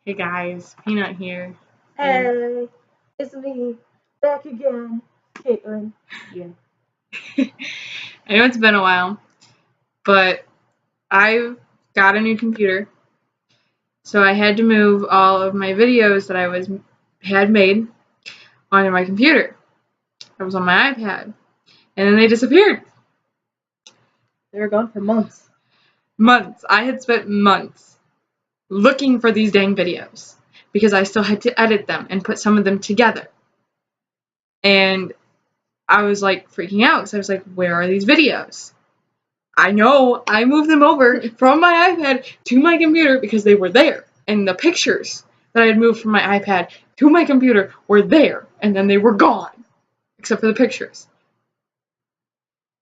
Hey guys, Peanut here. Hey, it's me, back again, Caitlyn. Yeah. I know it's been a while, but I got a new computer, so I had to move all of my videos that I had made onto my computer. I was on my iPad, and then they disappeared. They were gone for months. Months. I had spent months looking for these dang videos because I still had to edit them and put some of them together. And I was like freaking out because I was like, where are these videos? I know I moved them over from my iPad to my computer because they were there. And the pictures that I had moved from my iPad to my computer were there. And then they were gone. Except for the pictures.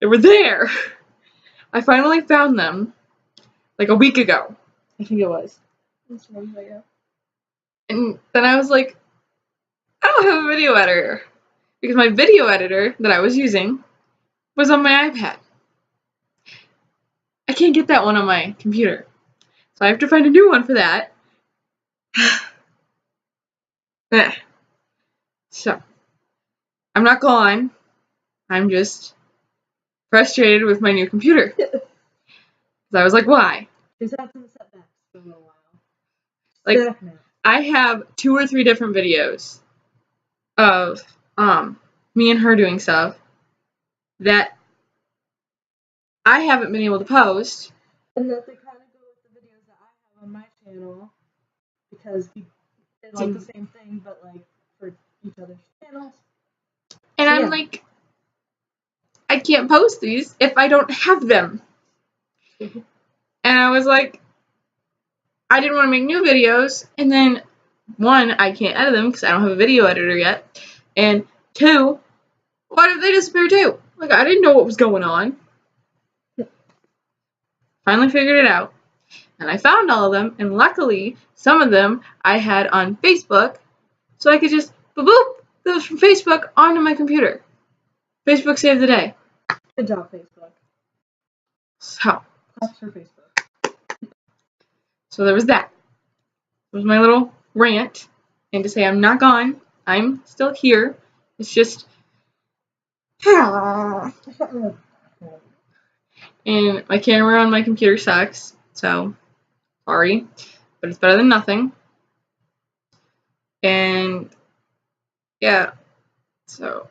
They were there. I finally found them like a week ago. I think it was. And then I was like, I don't have a video editor. Because my video editor that I was using was on my iPad. I can't get that one on my computer. So I have to find a new one for that. So, I'm not gone. I'm just frustrated with my new computer. Because I was like, why? She's had some setbacks for a little while. Like, I have 2 or 3 different videos of me and her doing stuff that I haven't been able to post. And that they kind of go with the videos that I have on my channel because we did like the same thing, but like for each other's channels. And I'm like, I can't post these if I don't have them. And I was like, I didn't want to make new videos, and then 1, I can't edit them because I don't have a video editor yet, and 2, what if they disappear too? Like, I didn't know what was going on. Finally figured it out, and I found all of them, and luckily, some of them I had on Facebook, so I could just boop those from Facebook onto my computer. Facebook saved the day. Good job, Facebook. So. Claps for Facebook. So there was that. It was my little rant, and to say I'm not gone, I'm still here. It's just, and my camera on my computer sucks, so sorry, but it's better than nothing. And yeah, so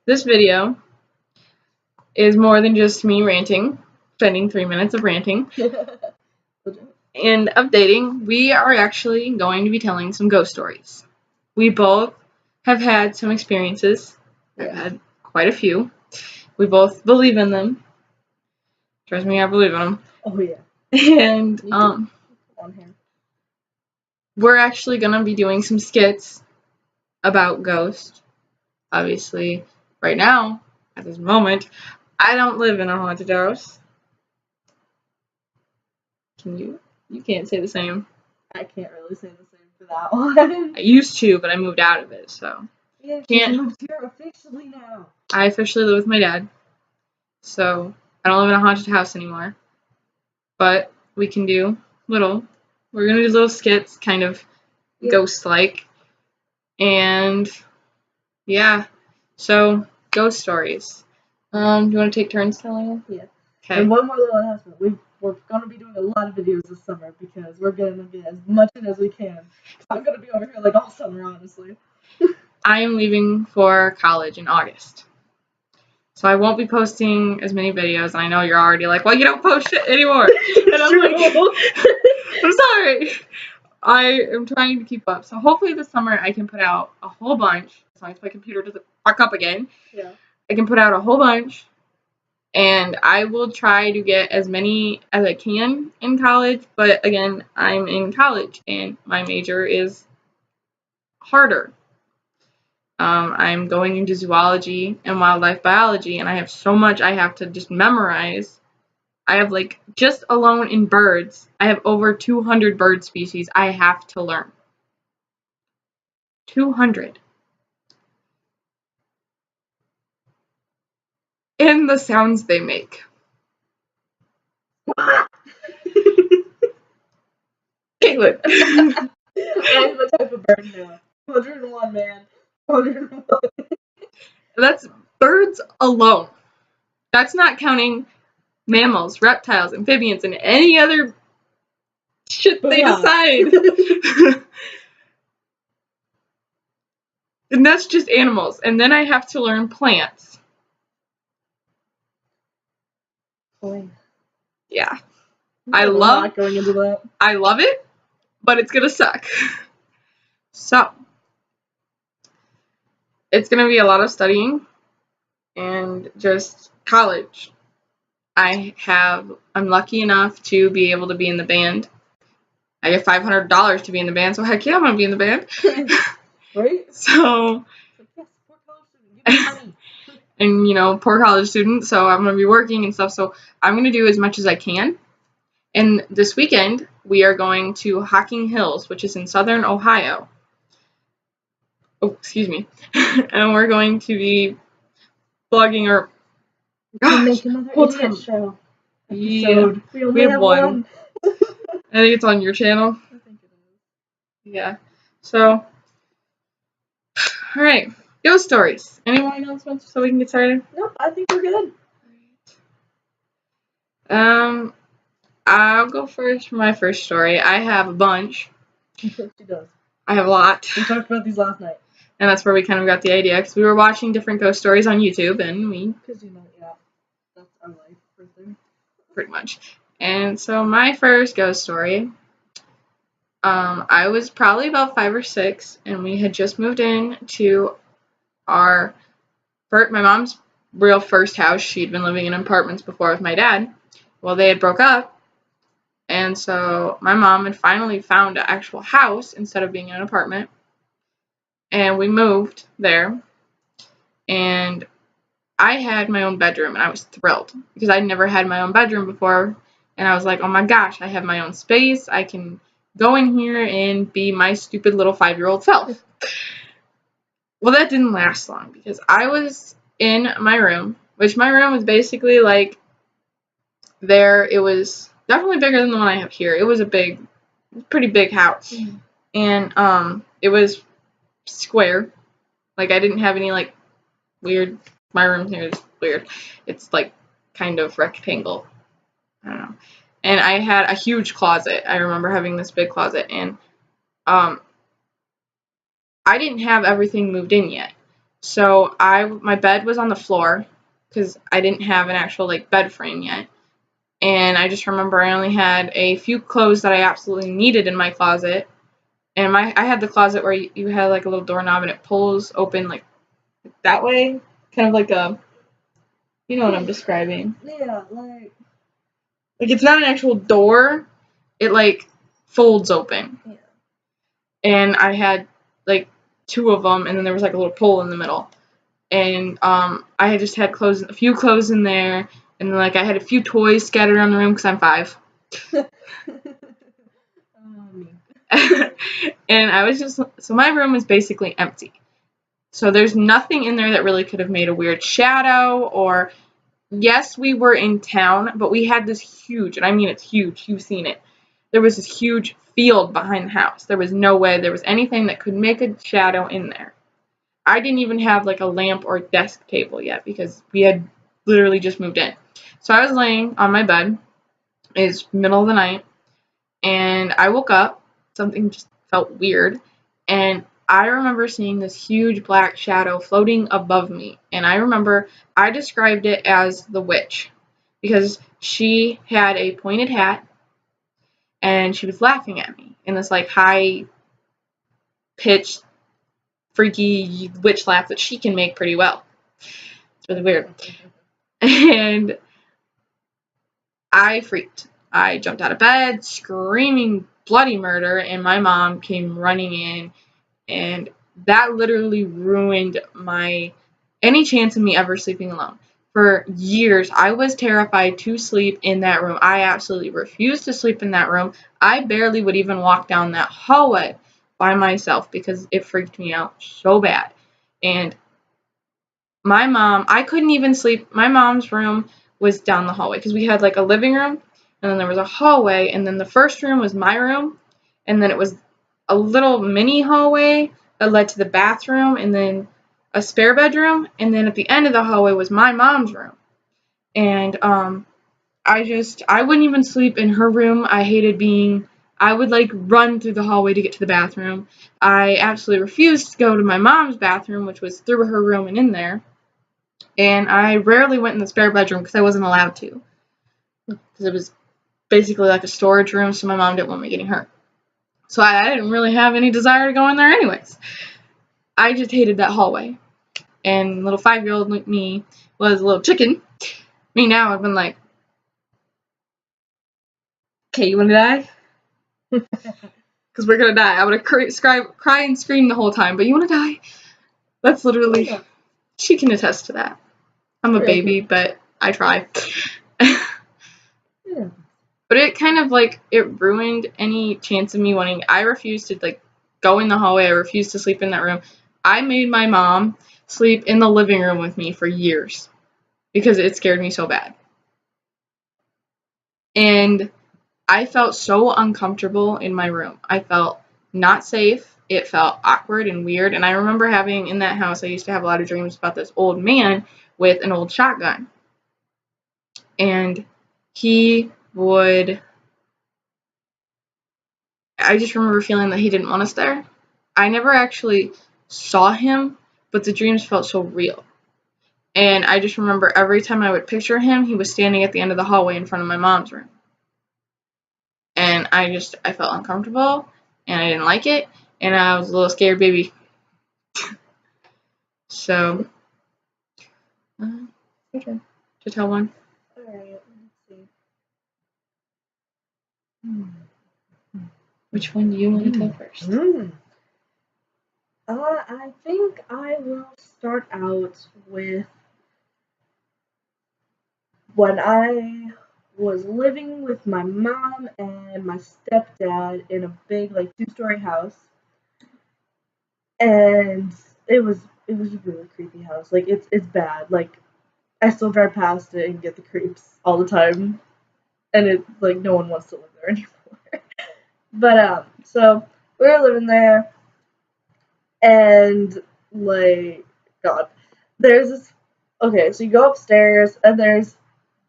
this video is more than just me ranting, spending 3 minutes of ranting. And updating, we are actually going to be telling some ghost stories. We both have had some experiences. I've had quite a few. We both believe in them. Trust me, I believe in them. Oh yeah. And we're actually gonna be doing some skits about ghosts. Obviously, right now, at this moment, I don't live in a haunted house. Can you? You can't say the same. I can't really say the same for that one. I used to, but I moved out of it, so. Yeah, you moved here officially now. I officially live with my dad, so I don't live in a haunted house anymore. But we can do we're gonna do little skits, kind of ghost-like, and yeah. So ghost stories. Do you want to take turns telling them? Yeah. Okay. And one more little announcement. We're going to be doing a lot of videos this summer because we're going to get as much in as we can. I'm going to be over here like all summer, honestly. I am leaving for college in August. So I won't be posting as many videos, and I know you're already like, well, you don't post shit anymore. And I'm like, I'm sorry. I am trying to keep up. So hopefully this summer I can put out a whole bunch, as long as my computer doesn't fuck up again. Yeah. I can put out a whole bunch, and I will try to get as many as I can in college, but again, I'm in college, and my major is harder. I'm going into zoology and wildlife biology, and I have so much I have to just memorize. I have, like, just alone in birds, I have over 200 bird species I have to learn. 200. And the sounds they make. Caitlyn. I'm the type of bird now. 101, man. 101. That's birds alone. That's not counting mammals, reptiles, amphibians, and any other shit they decide. And that's just animals. And then I have to learn plants. Boy. Yeah. I'm not going into that. I love it, but it's gonna suck. So, it's gonna be a lot of studying and just college. I'm lucky enough to be able to be in the band. I get $500 to be in the band, so heck yeah, I'm gonna be in the band. Right? So, Yes, poor college student, give me money. And poor college student, so I'm gonna be working and stuff. So I'm gonna do as much as I can. And this weekend we are going to Hocking Hills, which is in southern Ohio. Oh, excuse me. And we're going to be vlogging our. We'll make another idiot show episode. Yeah, we have one. I think it's on your channel. I think it is. Yeah. So, all right. Ghost stories. Any more announcements so we can get started? Nope, I think we're good. I'll go first for my first story. I have a bunch. She does. I have a lot. We talked about these last night. And that's where we kind of got the idea, because we were watching different ghost stories on YouTube, and we... Because, yeah, that's our life, right there. Pretty much. And so my first ghost story, I was probably about 5 or 6, and we had just moved in to my mom's real first house. She'd been living in apartments before with my dad. Well, they had broke up, and so my mom had finally found an actual house instead of being in an apartment. And we moved there, and I had my own bedroom, and I was thrilled because I'd never had my own bedroom before, and I was like, oh my gosh, I have my own space. I can go in here and be my stupid little 5-year-old self. Well, that didn't last long because I was in my room, which my room was basically like it was definitely bigger than the one I have here. It was pretty big house. Mm-hmm. And it was square. Like, I didn't have any like weird. My room here is weird. It's like kind of rectangle. I don't know. And I had a huge closet. I remember having this big closet, and I didn't have everything moved in yet. So my bed was on the floor because I didn't have an actual like bed frame yet. And I just remember I only had a few clothes that I absolutely needed in my closet. And I had the closet where you had like a little doorknob and it pulls open like that way. Kind of like you know what I'm describing. Yeah, like it's not an actual door. It like folds open. Yeah. And I had like 2 of them, and then there was like a little pole in the middle. And I had just had a few clothes in there. And then, like, I had a few toys scattered around the room because I'm 5. And I was so my room was basically empty. So there's nothing in there that really could have made a weird shadow, or, yes, we were in town, but we had this huge, and I mean it's huge, you've seen it. There was this huge field behind the house. There was no way there was anything that could make a shadow in there. I didn't even have, like, a lamp or desk table yet because we had literally just moved in. So I was laying on my bed. It's middle of the night, and I woke up. Something just felt weird, and I remember seeing this huge black shadow floating above me, and I remember I described it as the witch because she had a pointed hat, and she was laughing at me in this, like, high-pitched, freaky witch laugh that she can make pretty well. It's really weird. And I freaked. I jumped out of bed, screaming bloody murder, and my mom came running in, and that literally ruined any chance of me ever sleeping alone. For years, I was terrified to sleep in that room. I absolutely refused to sleep in that room. I barely would even walk down that hallway by myself because it freaked me out so bad. And my mom, I couldn't even sleep. My mom's room was down the hallway because we had like a living room, and then there was a hallway, and then the first room was my room, and then it was a little mini hallway that led to the bathroom, and then a spare bedroom, and then at the end of the hallway was my mom's room. And I wouldn't even sleep in her room. I would like run through the hallway to get to the bathroom. I absolutely refused to go to my mom's bathroom, which was through her room and in there. And I rarely went in the spare bedroom because I wasn't allowed to. Because it was basically like a storage room, so my mom didn't want me getting hurt. So I didn't really have any desire to go in there anyways. I just hated that hallway. And little 5-year-old like me was a little chicken. Me now, I've been like, okay, you want to die? Because we're going to die. I would have cry and scream the whole time, but you want to die? That's literally, she can attest to that. I'm a baby, but I try. Yeah. But it kind of like, it ruined any chance of me wanting, I refused to like go in the hallway. I refused to sleep in that room. I made my mom sleep in the living room with me for years because it scared me so bad. And I felt so uncomfortable in my room. I felt not safe. It felt awkward and weird. And I remember having in that house, I used to have a lot of dreams about this old man with an old shotgun. And he would, I just remember feeling that he didn't want us there. I never actually saw him, but the dreams felt so real. And I just remember every time I would picture him, he was standing at the end of the hallway in front of my mom's room. And I felt uncomfortable, and I didn't like it, and I was a little scared baby. So, your turn to tell one. Alright, let's see. Which one do you want to tell first? I think I will start out with when I was living with my mom and my stepdad in a big, like, 2-story house. And it was a really creepy house. Like, it's bad. Like, I still drive past it and get the creeps all the time. And it, like, no one wants to live there anymore. But, so, we were living there, and, like, God, there's this, okay, so you go upstairs, and there's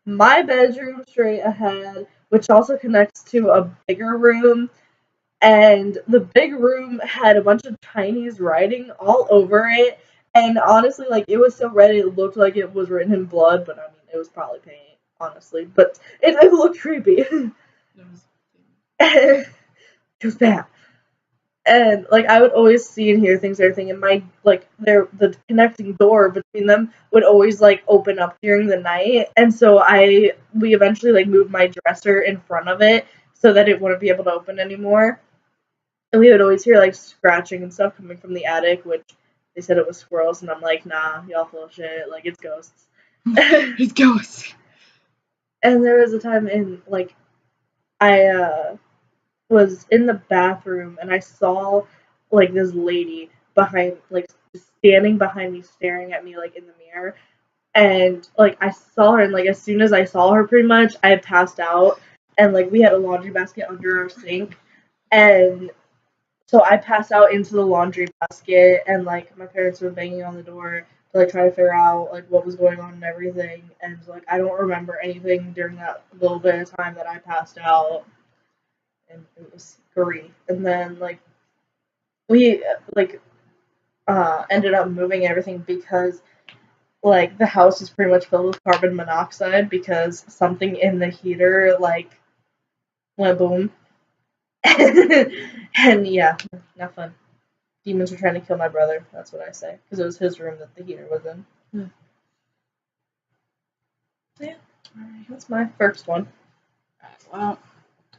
my bedroom straight ahead, which also connects to a bigger room, and the big room had a bunch of Chinese writing all over it, and honestly, like, it was so red it looked like it was written in blood, but I mean, it was probably paint, honestly, but it looked creepy. It was bad. And, like, I would always see and hear things and everything, and my, like, the connecting door between them would always, like, open up during the night, and so we eventually, like, moved my dresser in front of it so that it wouldn't be able to open anymore. And we would always hear, like, scratching and stuff coming from the attic, which they said it was squirrels, and I'm like, nah, y'all full of shit, like, it's ghosts. It's ghosts. And there was a time in, like, I was in the bathroom, and I saw, like, this lady behind, like, standing behind me, staring at me, like, in the mirror, and, like, I saw her, and, like, as soon as I saw her, pretty much, I had passed out, and, like, we had a laundry basket under our sink, and so I passed out into the laundry basket, and, like, my parents were banging on the door to, like, try to figure out, like, what was going on and everything, and, like, I don't remember anything during that little bit of time that I passed out, and it was great. And then, like, we, like, ended up moving everything because, like, the house is pretty much filled with carbon monoxide because something in the heater, like, went boom. And yeah, not fun. Demons were trying to kill my brother, that's what I say, because it was his room that the heater was in. Yeah, alright, that's my first one. Well,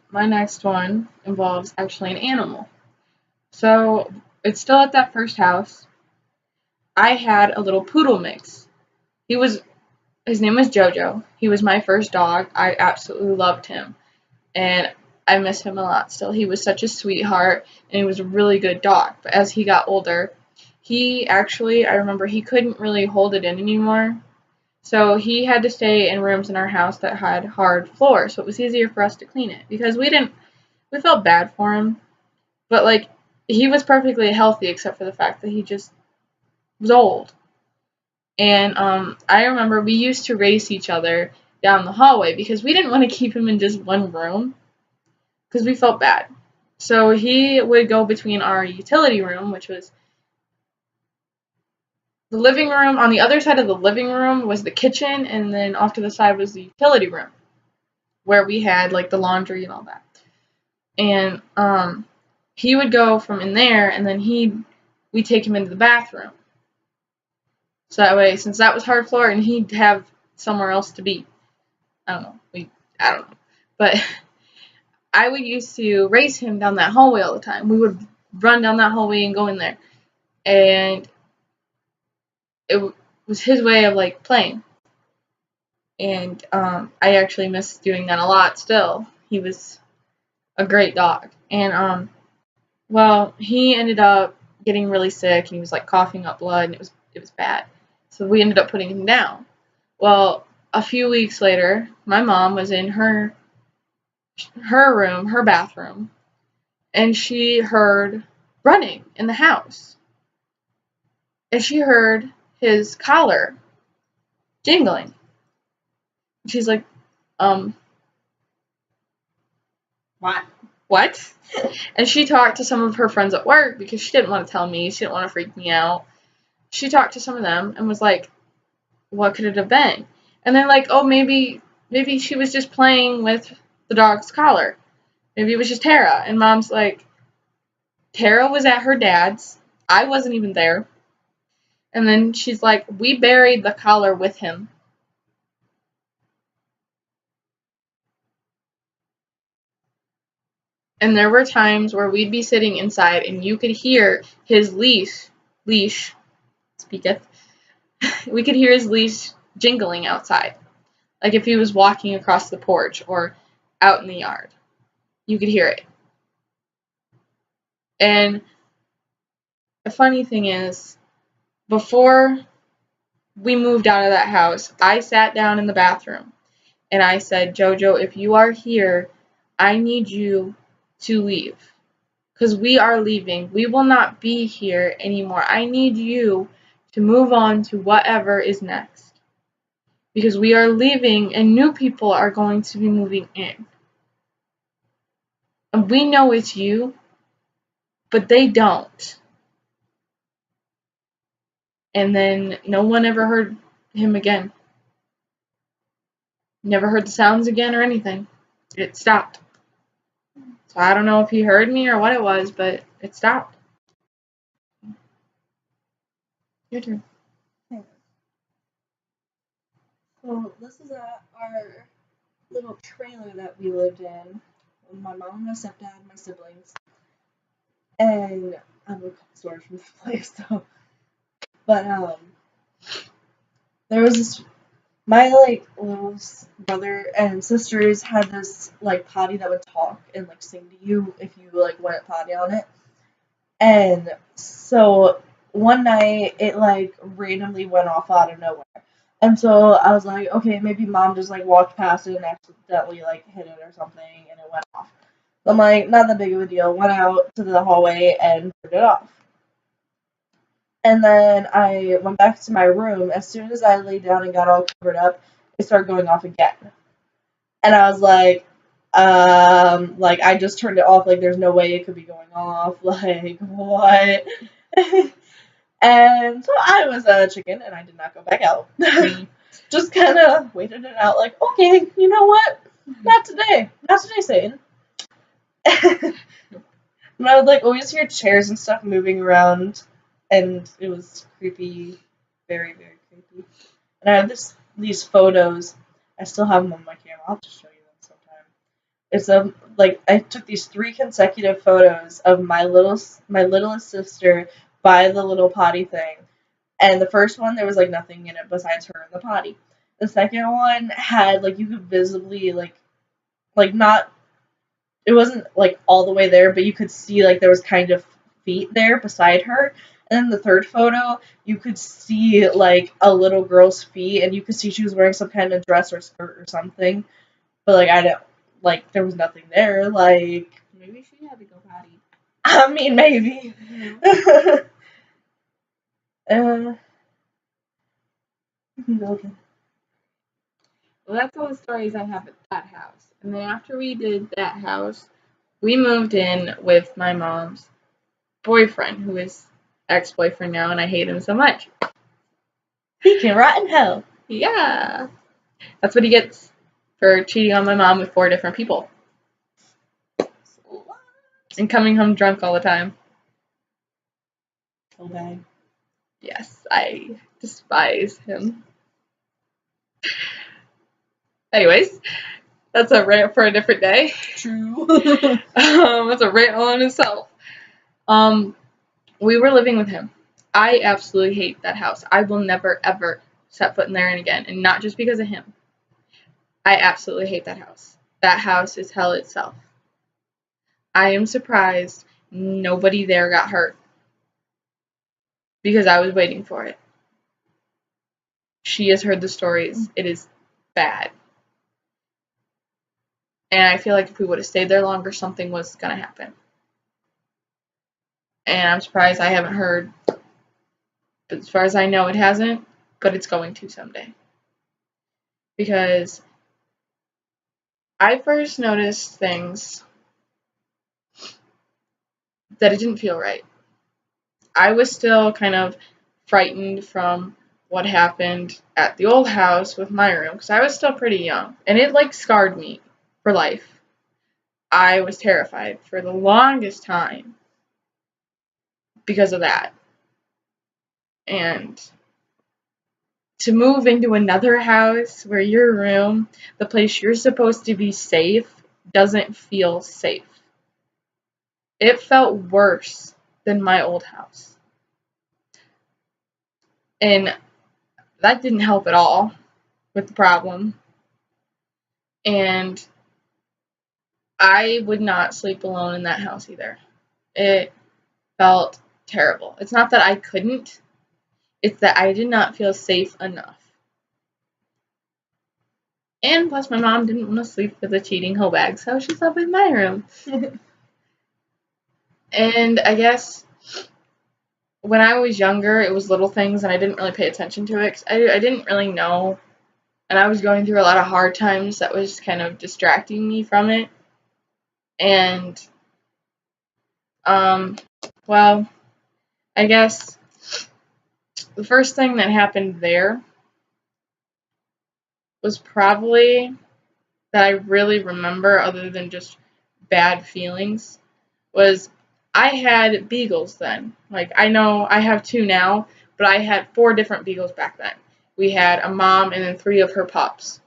my next one involves actually an animal. So, it's still at that first house. I had a little poodle mix. His name was Jojo. He was my first dog. I absolutely loved him. And I miss him a lot still. He was such a sweetheart, and he was a really good dog. But as he got older, I remember he couldn't really hold it in anymore. So he had to stay in rooms in our house that had hard floors, so it was easier for us to clean it. Because we felt bad for him. But, like, he was perfectly healthy except for the fact that he just was old. And I remember we used to race each other down the hallway because we didn't want to keep him in just one room because we felt bad. So he would go between our utility room, which was the living room. On the other side of the living room was the kitchen, and then off to the side was the utility room where we had, like, the laundry and all that. And he would go from in there, and then we'd take him into the bathroom. So that way, since that was hard floor, and he'd have somewhere else to be. I don't know. But I would used to race him down that hallway all the time. We would run down that hallway and go in there. And it was his way of, like, playing. And I actually miss doing that a lot still. He was a great dog. And, well, he ended up getting really sick, and he was, like, coughing up blood, and it was bad. So we ended up putting him down. Well, a few weeks later, my mom was in her room, her bathroom, and she heard running in the house. And she heard his collar jingling. She's like, what? And she talked to some of her friends at work because she didn't want to tell me. She didn't want to freak me out. She talked to some of them and was like, what could it have been? And they're like, oh, maybe she was just playing with the dog's collar. Maybe it was just Tara. And Mom's like, Tara was at her dad's. I wasn't even there. And then she's like, we buried the collar with him. And there were times where we'd be sitting inside and you could hear his leash, speaketh. We could hear his leash jingling outside. Like if he was walking across the porch or out in the yard. You could hear it. And the funny thing is, before we moved out of that house, I sat down in the bathroom and I said, Jojo, if you are here, I need you to leave. Because we are leaving. We will not be here anymore. I need you to move on to whatever is next. Because we are leaving and new people are going to be moving in. And we know it's you, but they don't. And then no one ever heard him again. Never heard the sounds again or anything. It stopped. So I don't know if he heard me or what it was, but it stopped. Your turn. So this is our little trailer that we lived in. My mom, my stepdad, my siblings, and I have a couple stories from this place. So, but there was this. My little brother and sisters had this potty that would talk and sing to you if you went potty on it. And so one night it randomly went off out of nowhere. And so I was like, okay, maybe mom just walked past it and accidentally hit it or something and it went off. I'm like, not that big of a deal. Went out to the hallway and turned it off. And then I went back to my room. As soon as I laid down and got all covered up, it started going off again. And I was like, I just turned it off. There's no way it could be going off. What? And so I was a chicken, and I did not go back out. Just kind of waited it out, okay, you know what? Not today. Not today, Satan. And I would always hear chairs and stuff moving around, and it was creepy, very, very creepy. And I have these photos. I still have them on my camera. I'll just show you them sometime. It's I took these 3 consecutive photos of my littlest sister by the little potty thing. And the first one, there was nothing in it besides her and the potty. The second one had you could visibly not, it wasn't all the way there, but you could see there was kind of feet there beside her. And then the third photo, you could see a little girl's feet, and you could see she was wearing some kind of dress or skirt or something. But I don't there was nothing there. Maybe she had to go potty. I mean, maybe. Okay. Well, that's all the stories I have at that house. And then after we did that house, we moved in with my mom's boyfriend, who is ex-boyfriend now, and I hate him so much. He can rot in hell. Yeah. That's what he gets for cheating on my mom with 4 different people. And coming home drunk all the time. So bad. Yes, I despise him. Anyways, that's a rant for a different day. True. That's a rant all on itself. We were living with him. I absolutely hate that house. I will never, ever set foot in there again. And not just because of him. I absolutely hate that house. That house is hell itself. I am surprised nobody there got hurt. Because I was waiting for it. She has heard the stories. It is bad. And I feel like if we would have stayed there longer, something was going to happen. And I'm surprised I haven't heard. But as far as I know, it hasn't. But it's going to someday. Because I first noticed things that it didn't feel right. I was still kind of frightened from what happened at the old house with my room. Because I was still pretty young. And it like scarred me for life. I was terrified for the longest time because of that. And to move into another house where your room, the place you're supposed to be safe, doesn't feel safe. It felt worse than my old house. And that didn't help at all with the problem. And I would not sleep alone in that house either. It felt terrible. It's not that I couldn't, it's that I did not feel safe enough. And plus, my mom didn't want to sleep with a cheating hoe bag, so she slept in my room. And I guess when I was younger, it was little things, and I didn't really pay attention to it. 'Cause I didn't really know, and I was going through a lot of hard times that was kind of distracting me from it. And, well, I guess the first thing that happened there was probably that I really remember, other than just bad feelings, was I had beagles then. Like, I know I have 2 now, but I had 4 different beagles back then. We had a mom and then 3 of her pups.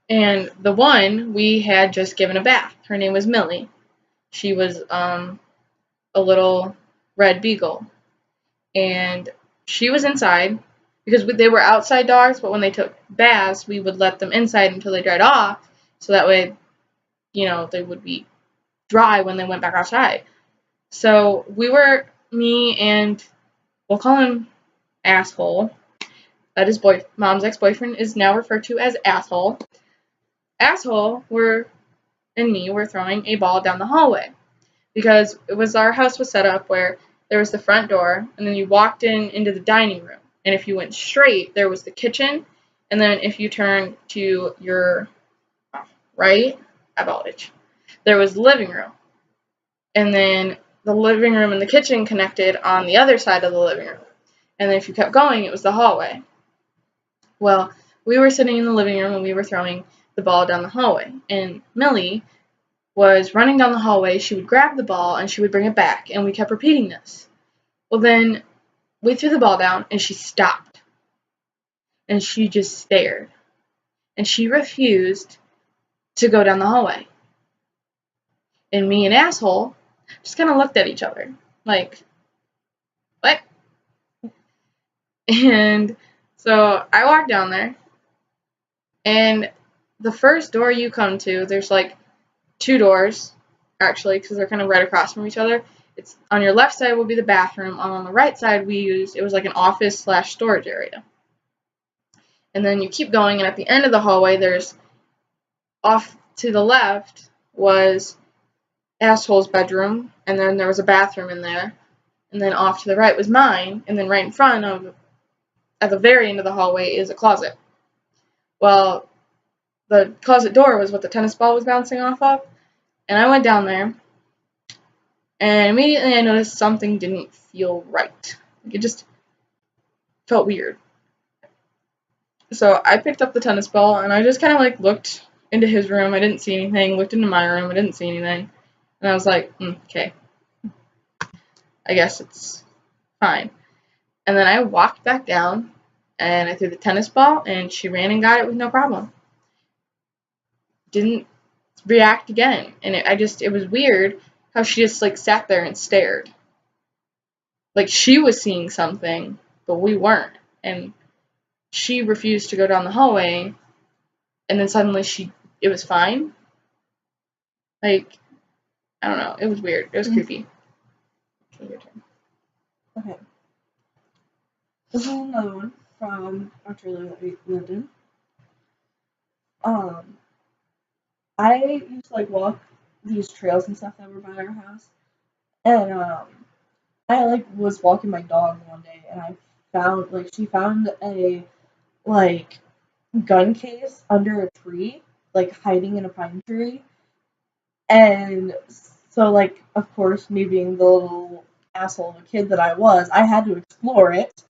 And the one we had just given a bath. Her name was Millie. She was a little red beagle. And she was inside because they were outside dogs, but when they took baths, we would let them inside until they dried off, so that way, they would be dry when they went back outside. So me and, we'll call him Asshole. That is mom's ex-boyfriend is now referred to as Asshole. Asshole and me were throwing a ball down the hallway because our house was set up where there was the front door, and then you walked into the dining room. And if you went straight, there was the kitchen, and then if you turned to your right, there was the living room. And then the living room and the kitchen connected on the other side of the living room. And then if you kept going, it was the hallway. Well, we were sitting in the living room and we were throwing the ball down the hallway. And Millie was running down the hallway. She would grab the ball and she would bring it back. And we kept repeating this. Well, then we threw the ball down and she stopped. And she just stared. And she refused to go down the hallway. And me and Asshole just kind of looked at each other. Like, what? And so I walked down there. And the first door you come to, there's like 2 doors, actually, because they're kind of right across from each other. It's on your left side will be the bathroom. On the right side it was like an office/storage area. And then you keep going, and at the end of the hallway, there's off to the left was asshole's bedroom, and then there was a bathroom in there, and then off to the right was mine, and then right in front of, at the very end of the hallway, is a closet. Well, the closet door was what the tennis ball was bouncing off of, and I went down there, and immediately I noticed something didn't feel right. It just felt weird. So I picked up the tennis ball, and I just kind of like looked into his room. I didn't see anything. Looked into my room. I didn't see anything. And I was like, okay, I guess it's fine. And then I walked back down, and I threw the tennis ball, and she ran and got it with no problem. Didn't react again. And it was weird how she just like sat there and stared. Like she was seeing something, but we weren't. And she refused to go down the hallway, and then suddenly it was fine. Like, I don't know. It was weird. It was creepy. Okay. This is another one from our trailer that we lived in. I used to like walk these trails and stuff that were by our house, and I like was walking my dog one day, and I found she found a like gun case under a tree, like hiding in a pine tree, and so like of course me being the little asshole of a kid that I was, I had to explore it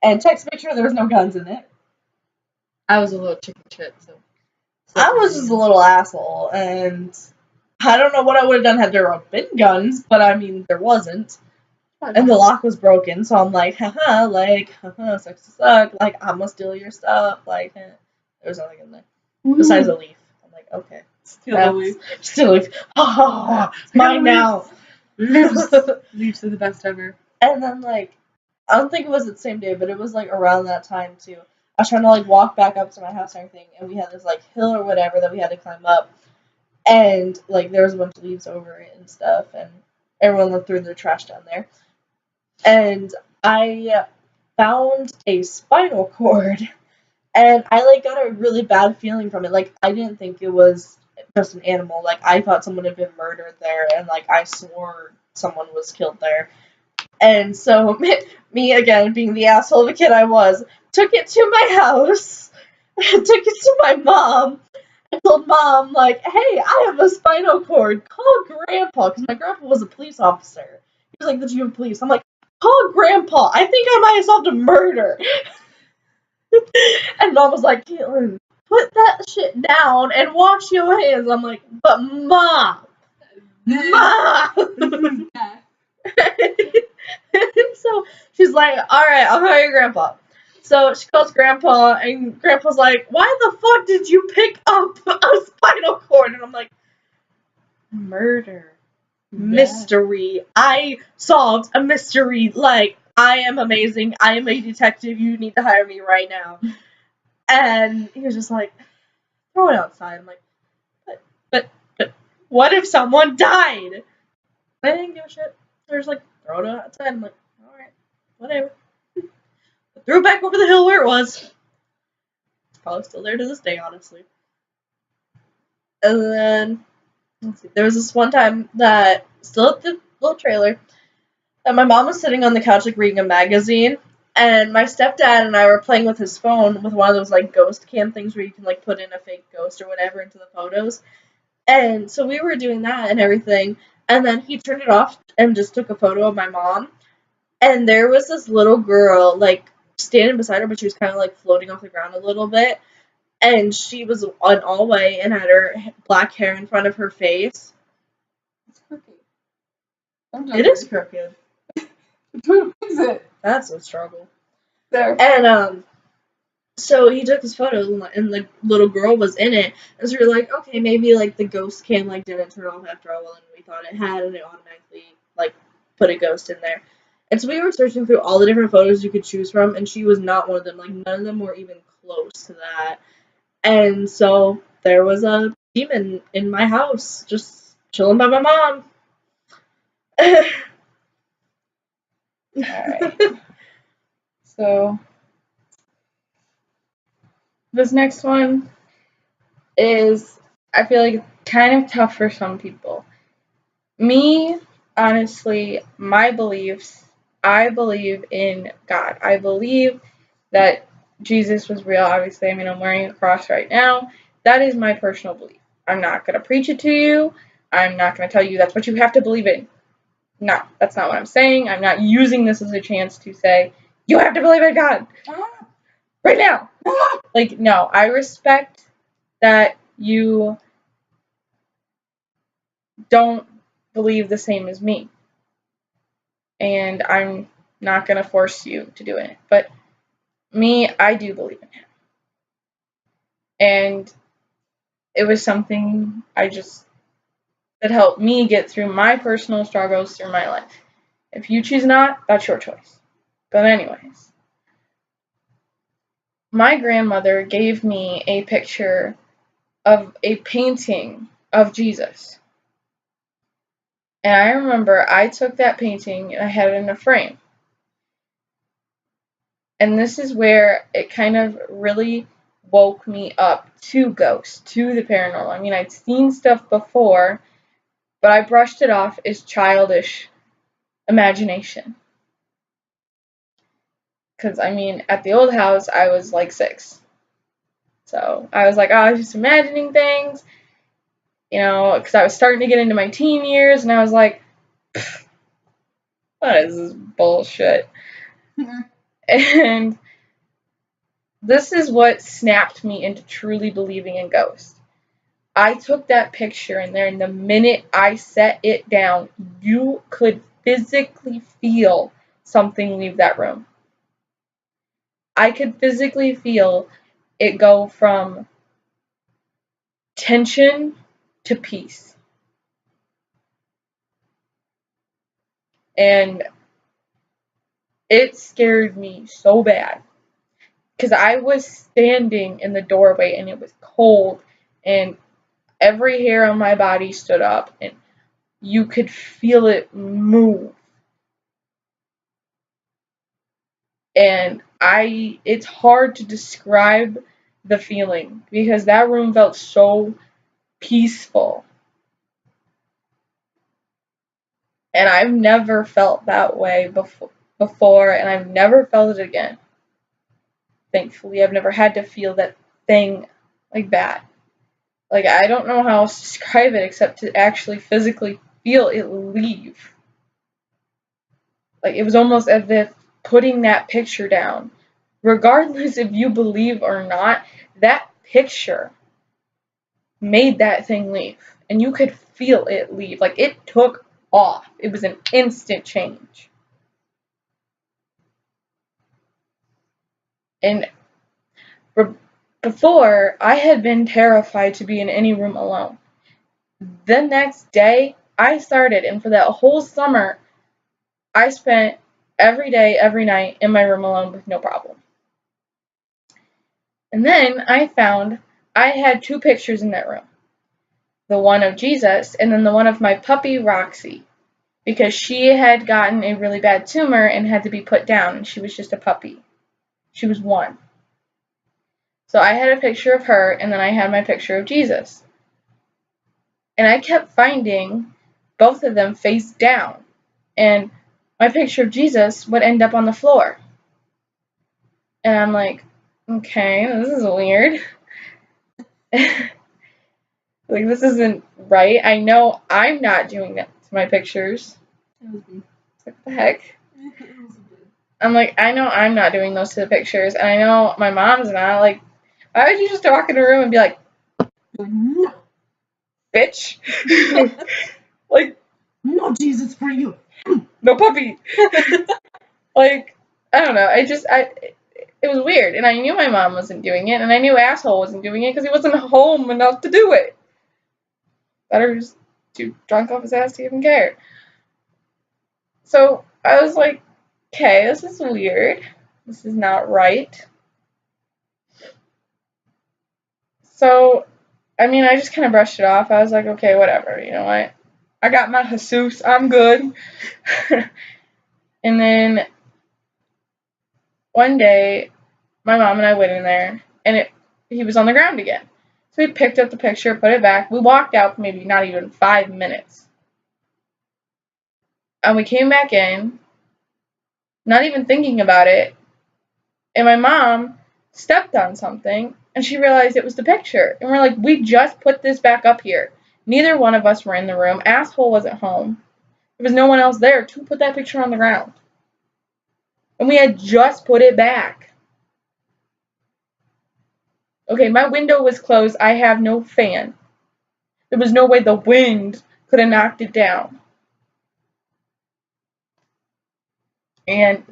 and check to make sure there was no guns in it. I was a little chicken shit, so I was just a little asshole, and I don't know what I would have done had there been guns, but I mean, there wasn't. And the lock was broken, so I'm like, haha, sucks to suck, like, I'm gonna steal your stuff, like, there's nothing in there. Besides a leaf. I'm like, okay. Steal the leaf. Steal a leaf. Oh, it's mine now. Leaves are the best ever. And then, like, I don't think it was the same day, but it was, like, around that time, too. I was trying to, like, walk back up to my house and everything, and we had this, like, hill or whatever that we had to climb up. And, like, there was a bunch of leaves over it and stuff, and everyone threw their trash down there. And I found a spinal cord, and I, like, got a really bad feeling from it. Like, I didn't think it was just an animal. Like, I thought someone had been murdered there, and, like, I swore someone was killed there. And so, me, again, being the asshole of a kid I was, took it to my house, took it to my mom, and told Mom, like, hey, I have a spinal cord, call Grandpa, because my grandpa was a police officer. He was like the chief of police. I'm like, call Grandpa, I think I might have solved a murder. And Mom was like, Caitlyn, put that shit down and wash your hands. I'm like, but Mom! Mom! And so she's like, alright, I'll call your grandpa. So she calls Grandpa, and Grandpa's like, why the fuck did you pick up a spinal cord? And I'm like, murder. Yeah. Mystery. I solved a mystery. Like, I am amazing. I am a detective. You need to hire me right now. And he was just like, throw it outside. I'm like, but what if someone died? I didn't give a shit. They're just like, throw it outside. I'm like, alright, whatever. I threw it back over the hill where it was. It's probably still there to this day, honestly. And then, let's see, there was this one time that, still at the little trailer, that my mom was sitting on the couch, like, reading a magazine, and my stepdad and I were playing with his phone with one of those, like, ghost cam things where you can, like, put in a fake ghost or whatever into the photos. And so we were doing that and everything, and then he turned it off and just took a photo of my mom. And there was this little girl, like, standing beside her, but she was kind of, like, floating off the ground a little bit. And she was on all white and had her black hair in front of her face. It's crooked. It is crooked. Who is it? That's a struggle. There. And, so he took his photo, and the little girl was in it. And so we were like, okay, maybe, like, the ghost cam, like, didn't turn off after a while, and we thought it had, and it automatically, like, put a ghost in there. And so we were searching through all the different photos you could choose from, and she was not one of them. Like, none of them were even close to that. And so there was a demon in my house, just chilling by my mom. Alright. So, this next one is, I feel like, kind of tough for some people. Me, honestly, my beliefs, I believe in God. I believe that Jesus was real. Obviously, I mean, I'm wearing a cross right now. That is my personal belief. I'm not going to preach it to you. I'm not going to tell you that's what you have to believe in. No, that's not what I'm saying. I'm not using this as a chance to say, you have to believe in God. Right now. Like, no, I respect that you don't believe the same as me. And I'm not going to force you to do it. But me, I do believe in him. And it was something that helped me get through my personal struggles through my life. If you choose not, that's your choice. But anyways, my grandmother gave me a picture of a painting of Jesus. And I remember I took that painting and I had it in a frame. And this is where it kind of really woke me up to ghosts, to the paranormal. I mean, I'd seen stuff before, but I brushed it off as childish imagination. Because, I mean, at the old house, I was like 6. So I was like, oh, I was just imagining things, because I was starting to get into my teen years, and I was like, what is this bullshit? And this is what snapped me into truly believing in ghosts. I took that picture in there, and the minute I set it down, you could physically feel something leave that room. I could physically feel it go from tension to peace. And it scared me so bad. Because I was standing in the doorway, and it was cold, and every hair on my body stood up, and you could feel it move. And it's hard to describe the feeling, because that room felt so peaceful. And I've never felt that way before, and I've never felt it again. Thankfully, I've never had to feel that thing like that. Like, I don't know how else to describe it except to actually physically feel it leave. Like, it was almost as if putting that picture down, regardless if you believe or not, that picture made that thing leave. And you could feel it leave. Like, it took off. It was an instant change. And before, I had been terrified to be in any room alone. The next day, I started, and for that whole summer, I spent every day, every night in my room alone with no problem. And then I found I had 2 pictures in that room. The one of Jesus, and then the one of my puppy, Roxy, because she had gotten a really bad tumor and had to be put down, and she was just a puppy. She was 1. So I had a picture of her, and then I had my picture of Jesus. And I kept finding both of them face down, and my picture of Jesus would end up on the floor. And I'm like, okay, this is weird. Like, this isn't right. I know I'm not doing that to my pictures. What the heck? I'm like, I know I'm not doing those to the pictures, and I know my mom's not. Like, why would you just walk in a room and be like, no, bitch? Like, No Jesus for you. no puppy. Like, I don't know. It was weird, and I knew my mom wasn't doing it, and I knew asshole wasn't doing it because he wasn't home enough to do it. Better just too drunk off his ass to even care. So I was like, okay, this is weird. This is not right. So, I mean, I just kind of brushed it off. I was like, okay, whatever. You know what? I got my Jesus. I'm good. And then one day, my mom and I went in there, and he was on the ground again. So we picked up the picture, put it back. We walked out for maybe not even 5 minutes. And we came back in, not even thinking about it, and my mom stepped on something, and she realized it was the picture. And we're like, we just put this back up here. Neither one of us were in the room. Asshole wasn't home. There was no one else there to put that picture on the ground. And we had just put it back. Okay, my window was closed. I have no fan. There was no way the wind could have knocked it down. And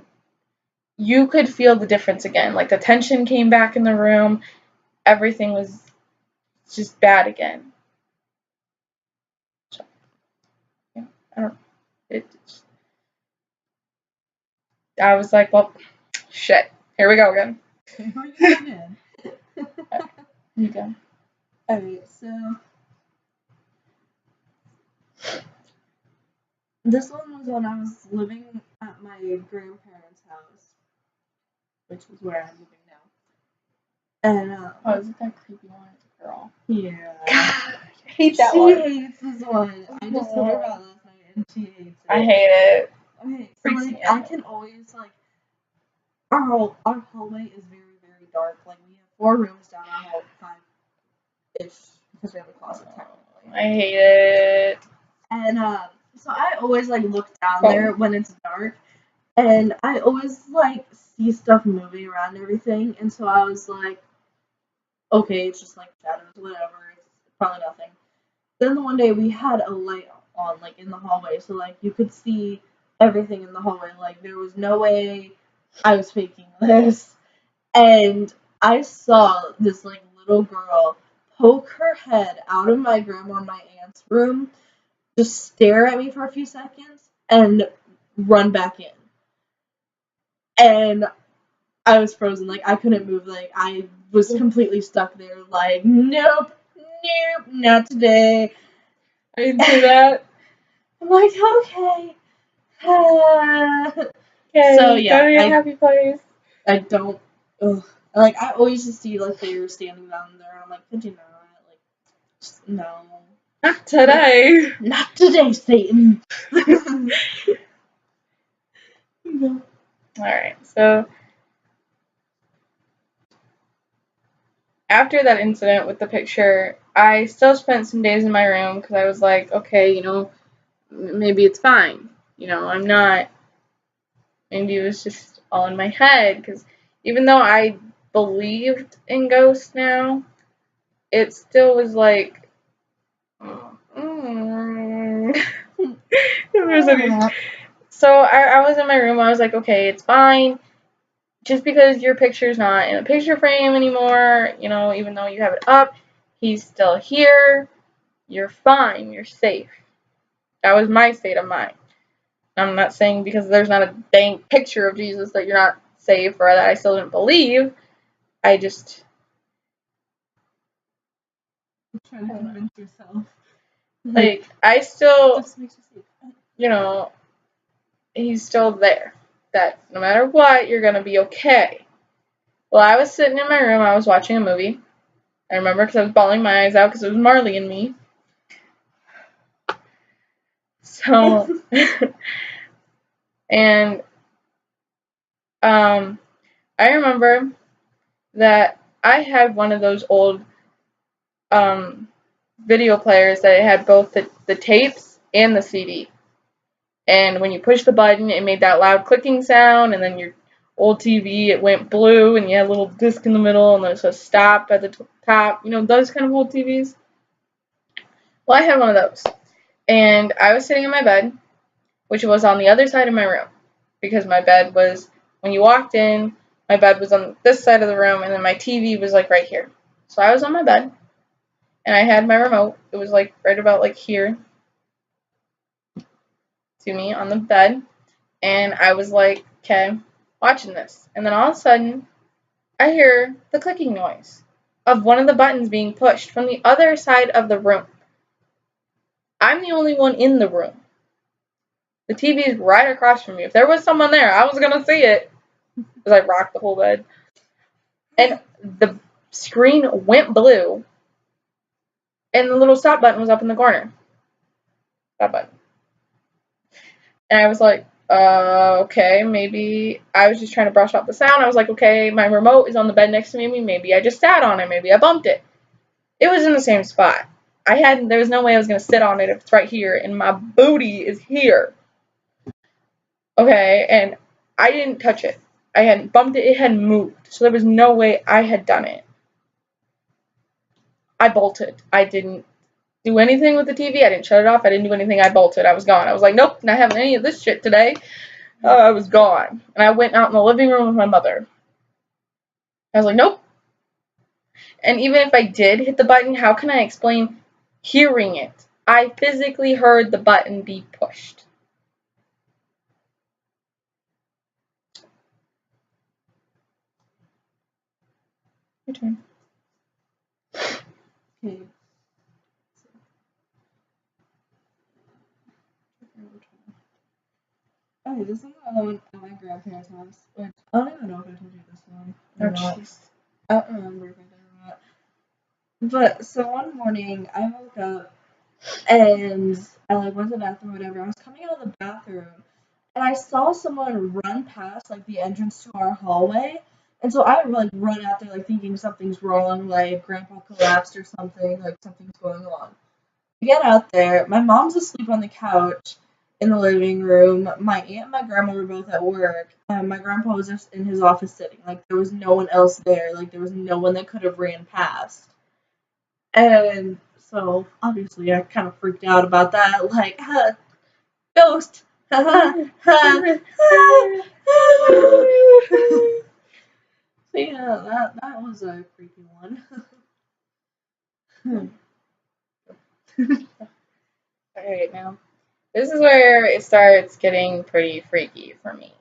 you could feel the difference again. Like the tension came back in the room. Everything was just bad again. So, yeah, I was like, well, shit. Here we go again. You go. Alright, so this one was when I was living at my grandparents' house, which is where I'm living now. And oh, is it that creepy one? It's a girl. Yeah. God, I hate that one. She hates this one. I just told her about last night, and she hates it. I hate it. Okay, so like I can always like our hallway is very, very dark. Like we have 4 rooms down our hall, 5-ish, because we have a closet technically. I hate it. And so I always like look down there when it's dark, and I always like see stuff moving around and everything. And so I was like, okay, it's just like shadows, whatever. It's probably nothing. Then the one day we had a light on, like in the hallway, so like you could see everything in the hallway. Like there was no way I was faking this. And I saw this like little girl poke her head out of my grandma and my aunt's room, just stare at me for a few seconds, and run back in. And I was frozen, like I couldn't move, like I was completely stuck there, like nope, not today. I didn't see that. I'm like, okay. Okay, so yeah, go to your happy place. I don't. Ugh. Like I always just see like they were standing down there, and I'm like, could you not? Like, just, no. Not today. Not today, Satan. No. Alright, so after that incident with the picture, I still spent some days in my room because I was like, okay, you know, maybe it's fine. You know, I'm not. Maybe it was just all in my head because even though I believed in ghosts now, it still was like, So I was in my room. I was like, okay, it's fine. Just because your picture's not in a picture frame anymore, you know, even though you have it up, he's still here. You're fine. You're safe. That was my state of mind. I'm not saying because there's not a dang picture of Jesus that you're not safe or that I still didn't believe. I just... I'm trying to convince yourself. Like, I still... Just makes you safe. You know, he's still there. That no matter what, you're going to be okay. Well, I was sitting in my room. I was watching a movie. I remember because I was bawling my eyes out because it was Marley and me. So, and I remember that I had one of those old video players that it had both the tapes and the CD. And when you push the button, it made that loud clicking sound, and then your old TV, it went blue, and you had a little disc in the middle, and there's a stop at the top. You know, those kind of old TVs? Well, I had one of those. And I was sitting in my bed, which was on the other side of my room. Because my bed was, when you walked in, my bed was on this side of the room, and then my TV was, like, right here. So I was on my bed, and I had my remote. It was, like, right about, like, here to me on the bed. And I was like, okay, watching this. And then all of a sudden, I hear the clicking noise of one of the buttons being pushed from the other side of the room. I'm the only one in the room. The TV is right across from me. If there was someone there, I was going to see it. Because I rocked the whole bed. And the screen went blue. And the little stop button was up in the corner. Stop button. And I was like, okay, maybe I was just trying to brush off the sound. I was like, okay, my remote is on the bed next to me. Maybe I just sat on it. Maybe I bumped it. It was in the same spot. There was no way I was going to sit on it if it's right here and my booty is here. Okay, and I didn't touch it. I hadn't bumped it. It hadn't moved. So there was no way I had done it. I bolted. I didn't do anything with the TV. I didn't shut it off. I didn't do anything. I bolted. I was gone. I was like, nope, not having any of this shit today. I was gone. And I went out in the living room with my mother. I was like, nope. And even if I did hit the button, how can I explain hearing it? I physically heard the button be pushed. Your turn. Okay. Okay, this is another one at my grandparents' house. Which I don't even know if I told you this one. Oh, jeez. I don't remember if I did or not. But so one morning I woke up and I like went to the bathroom or whatever. I was coming out of the bathroom and I saw someone run past like the entrance to our hallway. And so I like run out there like thinking something's wrong, like grandpa collapsed or something, like something's going on. I get out there, my mom's asleep on the couch in the living room. My aunt and my grandma were both at work. My grandpa was just in his office sitting. Like there was no one else there. Like there was no one that could have ran past. And so obviously I kind of freaked out about that. Like, ghost. So yeah, that was a creepy one. Alright, now. This is where it starts getting pretty freaky for me.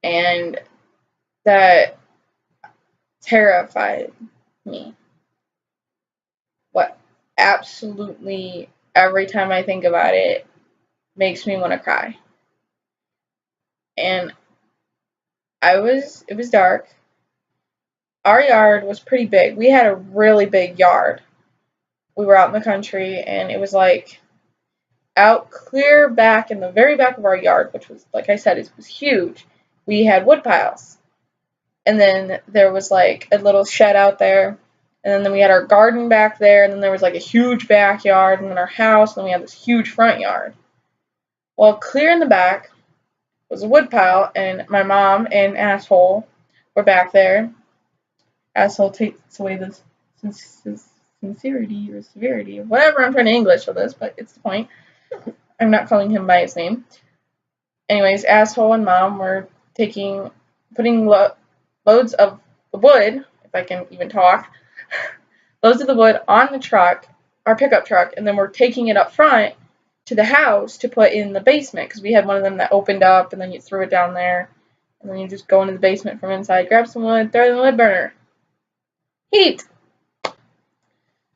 And that terrified me. What absolutely every time I think about it makes me want to cry. And it was dark. Our yard was pretty big. We had a really big yard. We were out in the country, and it was like out clear back in the very back of our yard, which was, like I said, it was huge. We had wood piles. And then there was like a little shed out there. And then we had our garden back there. And then there was like a huge backyard. And then our house. And then we had this huge front yard. Well, clear in the back was a wood pile. And my mom and Asshole were back there. Asshole takes away the sincerity or severity, whatever I'm trying to English for this, but it's the point. I'm not calling him by his name. Anyways, Asshole and Mom were putting loads of the wood, if I can even talk, loads of the wood on the truck, our pickup truck, and then we're taking it up front to the house to put in the basement, because we had one of them that opened up, and then you threw it down there, and then you just go into the basement from inside, grab some wood, throw it in the wood burner. Heat!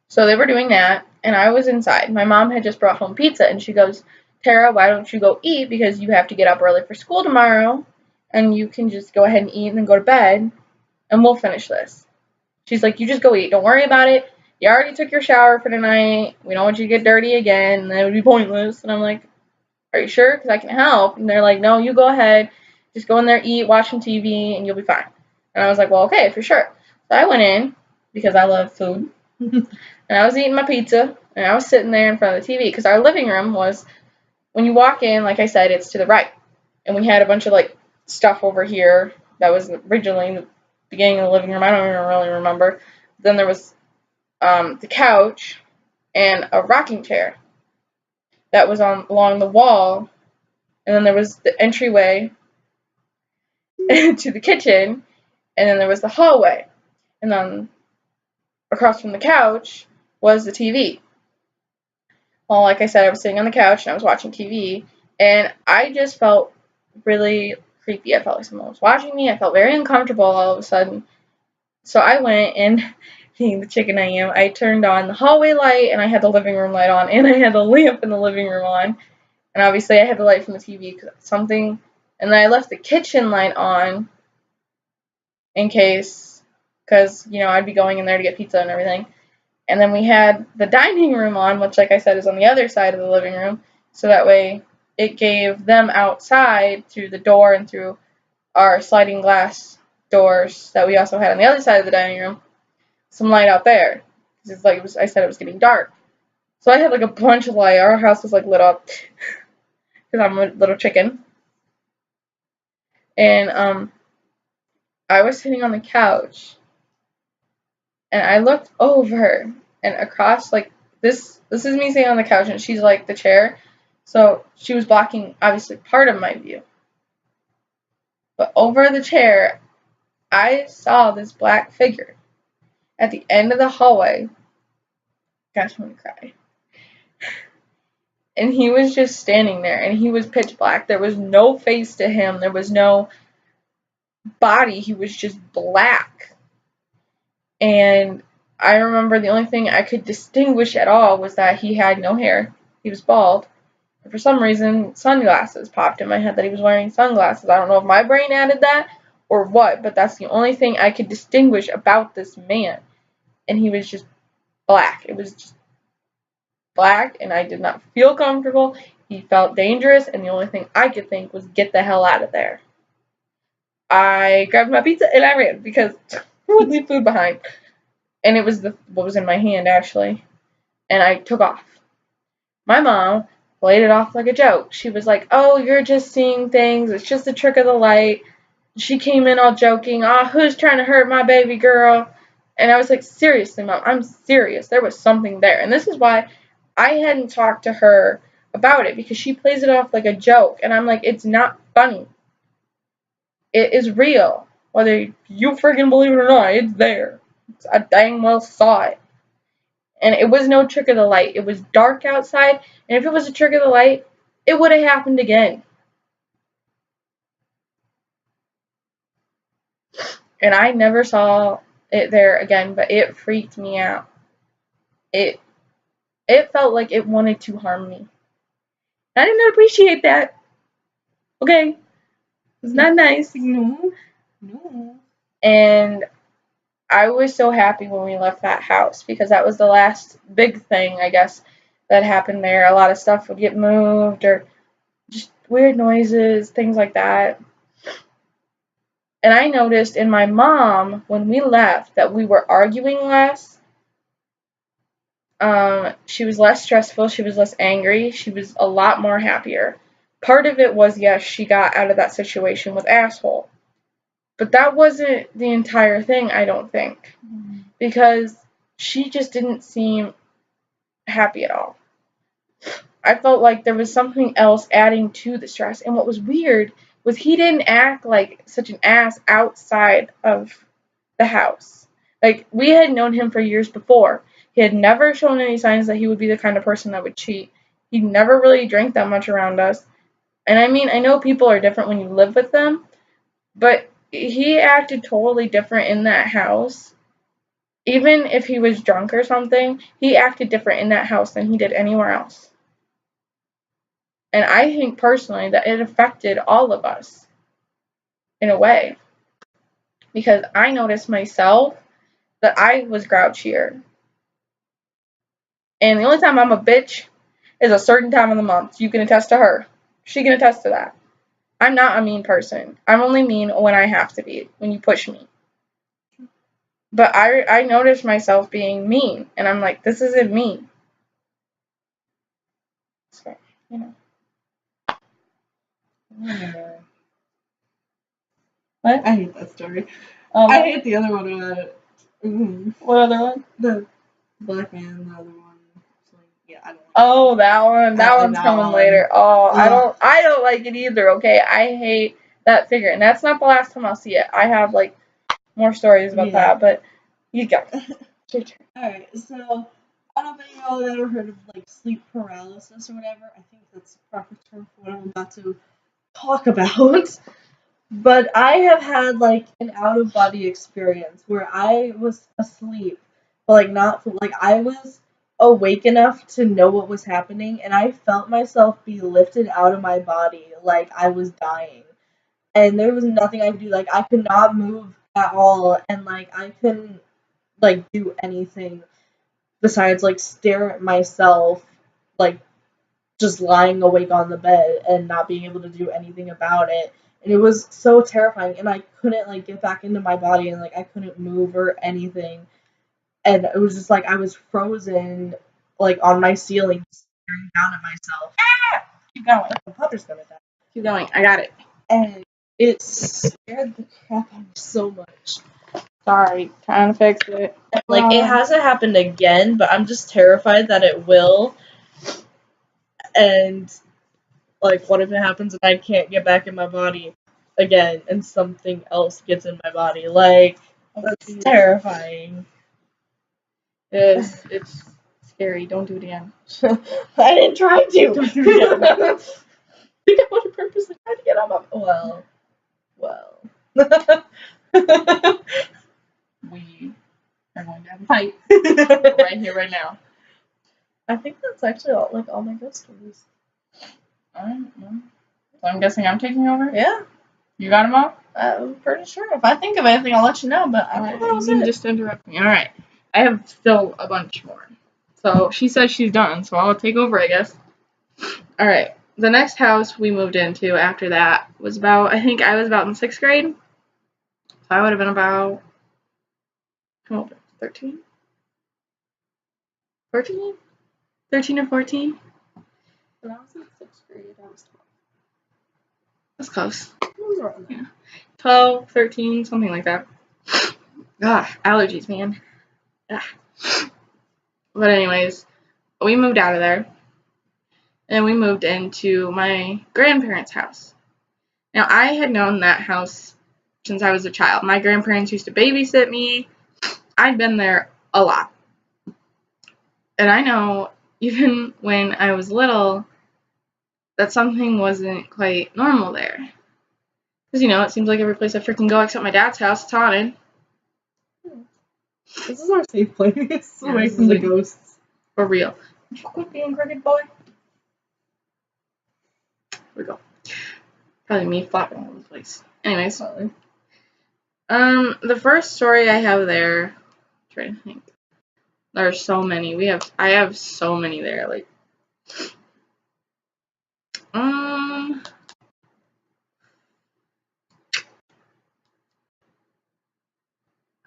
So they were doing that, and I was inside. My mom had just brought home pizza, and she goes, Tara, why don't you go eat, because you have to get up early for school tomorrow, and you can just go ahead and eat and then go to bed, and we'll finish this. She's like, you just go eat. Don't worry about it. You already took your shower for tonight. We don't want you to get dirty again, and that would be pointless. And I'm like, are you sure? Because I can help. And they're like, no, you go ahead. Just go in there, eat, watch some TV, and you'll be fine. And I was like, well, okay, for sure. So I went in, because I love food, and I was eating my pizza, and I was sitting there in front of the TV, because our living room was, when you walk in, like I said, it's to the right. And we had a bunch of, like, stuff over here that was originally the beginning of the living room. I don't even really remember. Then there was the couch and a rocking chair that was along the wall. And then there was the entryway to the kitchen. And then there was the hallway. And then across from the couch was the TV. Well, like I said, I was sitting on the couch and I was watching TV. And I just felt really creepy. I felt like someone was watching me. I felt very uncomfortable all of a sudden. So I went, and being the chicken I am, I turned on the hallway light, and I had the living room light on, and I had the lamp in the living room on. And obviously I had the light from the TV, and then I left the kitchen light on in case, because, you know, I'd be going in there to get pizza and everything. And then we had the dining room on, which, like I said, is on the other side of the living room, so that way it gave them outside through the door and through our sliding glass doors that we also had on the other side of the dining room, some light out there. It's like I said, it was getting dark. So I had like a bunch of light. Our house was like lit up because I'm a little chicken. And I was sitting on the couch, and I looked over and across like this. This is me sitting on the couch, and she's like the chair. So she was blocking obviously part of my view. But over the chair, I saw this black figure at the end of the hallway. Gosh, I'm gonna cry. And he was just standing there, and he was pitch black. There was no face to him. There was no body. He was just black. And I remember the only thing I could distinguish at all was that he had no hair. He was bald. And for some reason, sunglasses popped in my head that he was wearing sunglasses. I don't know if my brain added that or what, but that's the only thing I could distinguish about this man. And he was just black. It was just black, and I did not feel comfortable. He felt dangerous, and the only thing I could think was get the hell out of there. I grabbed my pizza and I ran because I would leave food behind. And it was what was in my hand, actually. And I took off. My mom played it off like a joke. She was like, oh, you're just seeing things. It's just a trick of the light. She came in all joking. Oh, who's trying to hurt my baby girl? And I was like, seriously, Mom, I'm serious. There was something there. And this is why I hadn't talked to her about it, because she plays it off like a joke. And I'm like, it's not funny. It is real. Whether you freaking believe it or not, it's there. I dang well saw it. And it was no trick of the light. It was dark outside, and if it was a trick of the light, it would have happened again. And I never saw it there again, but it freaked me out. It felt like it wanted to harm me. I did not appreciate that. Okay? It's not nice. No. And I was so happy when we left that house, because that was the last big thing, I guess, that happened there. A lot of stuff would get moved, or just weird noises, things like that. And I noticed in my mom, when we left, that we were arguing less. She was less stressful. She was less angry. She was a lot more happier. Part of it was, yes, she got out of that situation with asshole. But that wasn't the entire thing, I don't think. Because she just didn't seem happy at all. I felt like there was something else adding to the stress. And what was weird was he didn't act like such an ass outside of the house. Like, we had known him for years before. He had never shown any signs that he would be the kind of person that would cheat. He never really drank that much around us. And I mean, I know people are different when you live with them, but he acted totally different in that house. Even if he was drunk or something, he acted different in that house than he did anywhere else. And I think personally that it affected all of us in a way. Because I noticed myself that I was grouchier. And the only time I'm a bitch is a certain time of the month. You can attest to her. She can attest to that. I'm not a mean person. I'm only mean when I have to be, when you push me. But I noticed myself being mean, and I'm like, this isn't me. So, you know. What? I hate that story. I hate the other one. What other one? The black man, the other one. Yeah, I don't like Oh, that one. That one's coming one. later. Oh, I don't like it either, okay? I hate that figure. And that's not the last time I'll see it. I have, like, more stories about that, but you go. Alright, so, I don't know if y'all have ever heard of, like, sleep paralysis or whatever. I think that's the proper term for what I'm about to talk about. But I have had, like, an out-of-body experience where I was asleep, but, like, not, like, I was awake enough to know what was happening, and I felt myself be lifted out of my body like I was dying. And there was nothing I could do. Like, I could not move at all, and, like, I couldn't, like, do anything besides, like, stare at myself, like, just lying awake on the bed and not being able to do anything about it. And it was so terrifying, and I couldn't like get back into my body, and like I couldn't move or anything. And it was just like I was frozen like on my ceiling, staring down at myself. Keep going. The pupper's gonna die. Keep going. I got it. And it scared the crap out of me so much. Sorry. Trying to fix it. Like, it hasn't happened again, but I'm just terrified that it will. And, like, what if it happens and I can't get back in my body again and something else gets in my body? Like, that's terrifying. It's scary. Don't do it again. I didn't try to. Don't do it again. I think I would have purposely tried to get on my... Well. We are going to have a fight right here, right now. I think that's actually all my ghost stories. Alright, well. So I'm guessing I'm taking over? Yeah. You got them all? I'm pretty sure. If I think of anything, I'll let you know, but I don't know. You just interrupt me. Alright. I have still a bunch more. So she says she's done, so I'll take over, I guess. Alright. The next house we moved into after that was about, I think I was about in 6th grade. So I would have been about, how old? 13? 14? 13 or 14? When I was in 6th grade, I was 12. That's close. It was around there. Yeah. 12, 13, something like that. Allergies, man. But anyways, we moved out of there. And we moved into my grandparents' house. Now, I had known that house since I was a child. My grandparents used to babysit me. I'd been there a lot. And I know, even when I was little, that something wasn't quite normal there. Because, it seems like every place I freaking go except my dad's house, it's haunted. This is our safe place, Yeah, away this from is the like- ghosts. For real. Would you quit being crooked, boy? Here we go. Probably me flopping all over the place. Anyways. The first story I have there, I'm trying to think. There are so many. I have so many there. Like,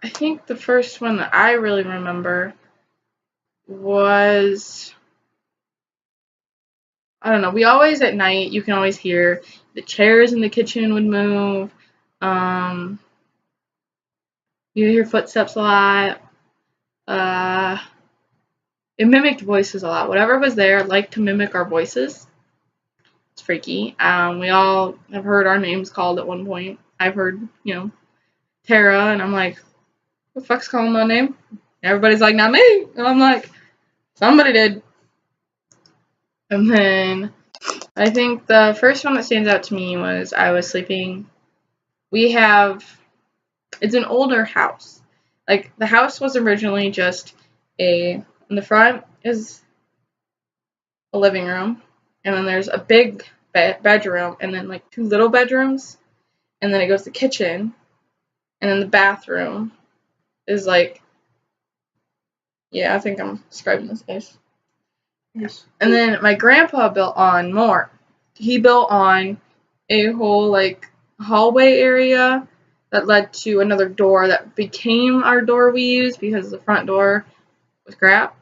I think the first one that I really remember was, I don't know. We always at night, you can always hear the chairs in the kitchen would move. You hear footsteps a lot. It mimicked voices a lot. Whatever was there liked to mimic our voices. It's freaky. We all have heard our names called at one point. I've heard, Tara, and I'm like, what the fuck's calling my name? Everybody's like, not me. And I'm like, somebody did. And then I think the first one that stands out to me was I was sleeping. It's an older house. Like, the house was originally just in the front is a living room, and then there's a big bedroom, and then like 2 little bedrooms, and then it goes to the kitchen, and then the bathroom is like, yeah, I think I'm describing this, guys. Yes. And then my grandpa built on more. He built on a whole like hallway area that led to another door that became our door we used because the front door was crap.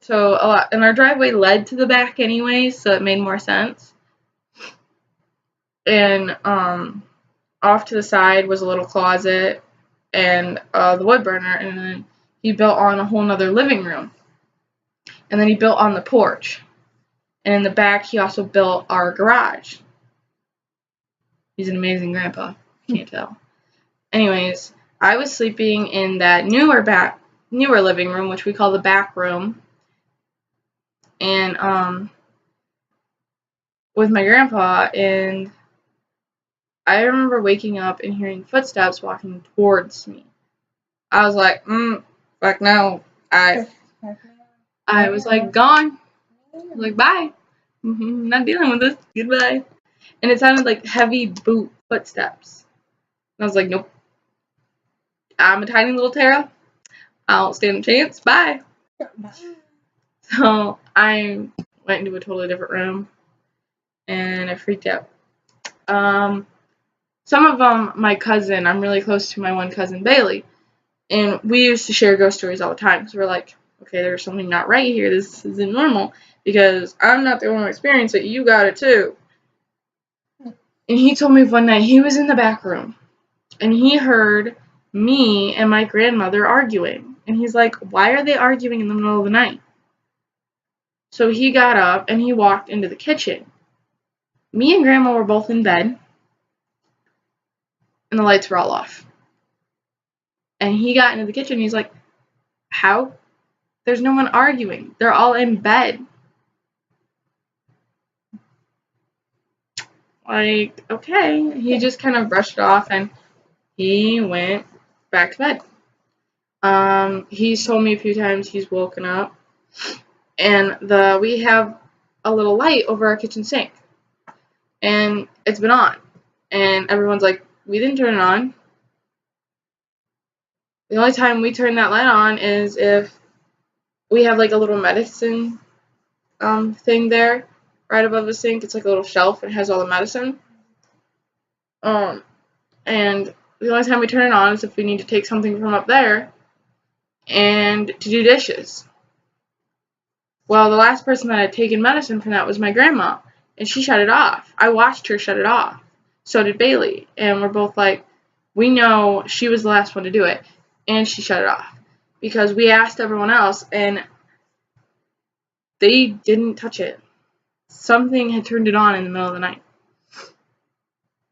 So a lot, and our driveway led to the back anyway, so it made more sense. And off to the side was a little closet and the wood burner, and then he built on a whole nother living room. And then he built on the porch. And in the back, he also built our garage. He's an amazing grandpa. Can't tell. Anyways, I was sleeping in that newer living room, which we call the back room. And with my grandpa, and I remember waking up and hearing footsteps walking towards me. I was like, fuck no. I was like, gone. I was like, bye. Not dealing with this. Goodbye. And it sounded like heavy boot footsteps. And I was like, nope. I'm a tiny little Tara. I don't stand a chance. Bye. So when went into a totally different room, and I freaked out. Some of them, my cousin, I'm really close to my one cousin, Bailey, and we used to share ghost stories all the time, because we're like, okay, there's something not right here, this isn't normal, because I'm not the one who experienced it, you got it too. And he told me one night he was in the back room, and he heard me and my grandmother arguing, and he's like, why are they arguing in the middle of the night? So he got up, and he walked into the kitchen. Me and Grandma were both in bed, and the lights were all off. And he got into the kitchen, and he's like, how? There's no one arguing. They're all in bed. Like, okay. He just kind of brushed it off, and he went back to bed. He's told me a few times he's woken up, and we have a little light over our kitchen sink, and it's been on, and everyone's like, we didn't turn it on. The only time we turn that light on is if we have like a little medicine thing there right above the sink. It's like a little shelf, and it has all the medicine. And the only time we turn it on is if we need to take something from up there and to do dishes. Well, the last person that had taken medicine from that was my grandma, and she shut it off. I watched her shut it off. So did Bailey, and we're both like, we know she was the last one to do it, and she shut it off. Because we asked everyone else, and they didn't touch it. Something had turned it on in the middle of the night.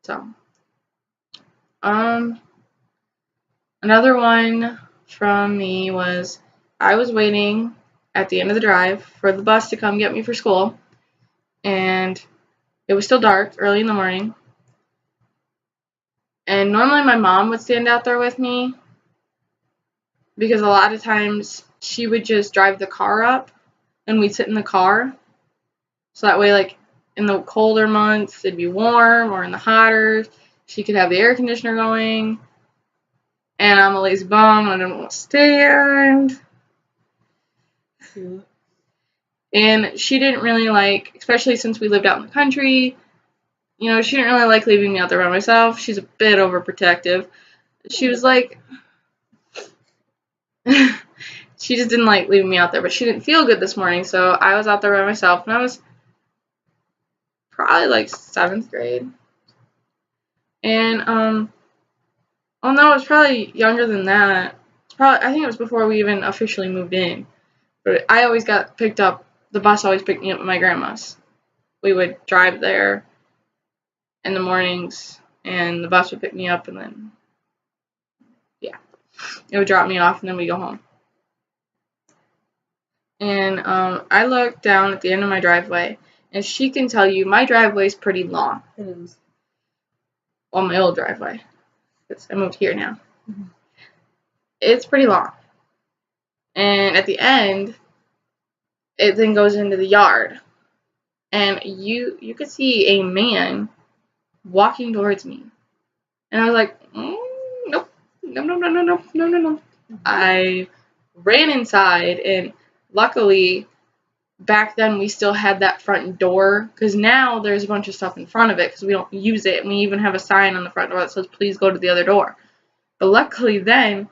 So, another one from me was, I was waiting at the end of the drive for the bus to come get me for school, and it was still dark, early in the morning, and normally my mom would stand out there with me, because a lot of times she would just drive the car up, and we'd sit in the car, so that way, like, in the colder months, it'd be warm, or in the hotter, she could have the air conditioner going, and I'm a lazy bum, I don't want to stand. And she didn't really like, especially since we lived out in the country, you know, she didn't really like leaving me out there by myself. She's a bit overprotective. She was like, she just didn't like leaving me out there, but she didn't feel good this morning, so I was out there by myself, and I was probably like 7th grade. And, oh no, it was probably younger than that. I think it was before we even officially moved in. But I always got picked up, the bus always picked me up at my grandma's. We would drive there in the mornings, and the bus would pick me up, and then, yeah, it would drop me off, and then we go home. And I looked down at the end of my driveway, and she can tell you my driveway is pretty long. It is. Well, my old driveway, because I moved here now. Mm-hmm. It's pretty long. And at the end, it then goes into the yard. And you could see a man walking towards me. And I was like, nope, no. I ran inside, and luckily, back then we still had that front door, because now there's a bunch of stuff in front of it, because we don't use it, and we even have a sign on the front door that says, please go to the other door. But luckily then,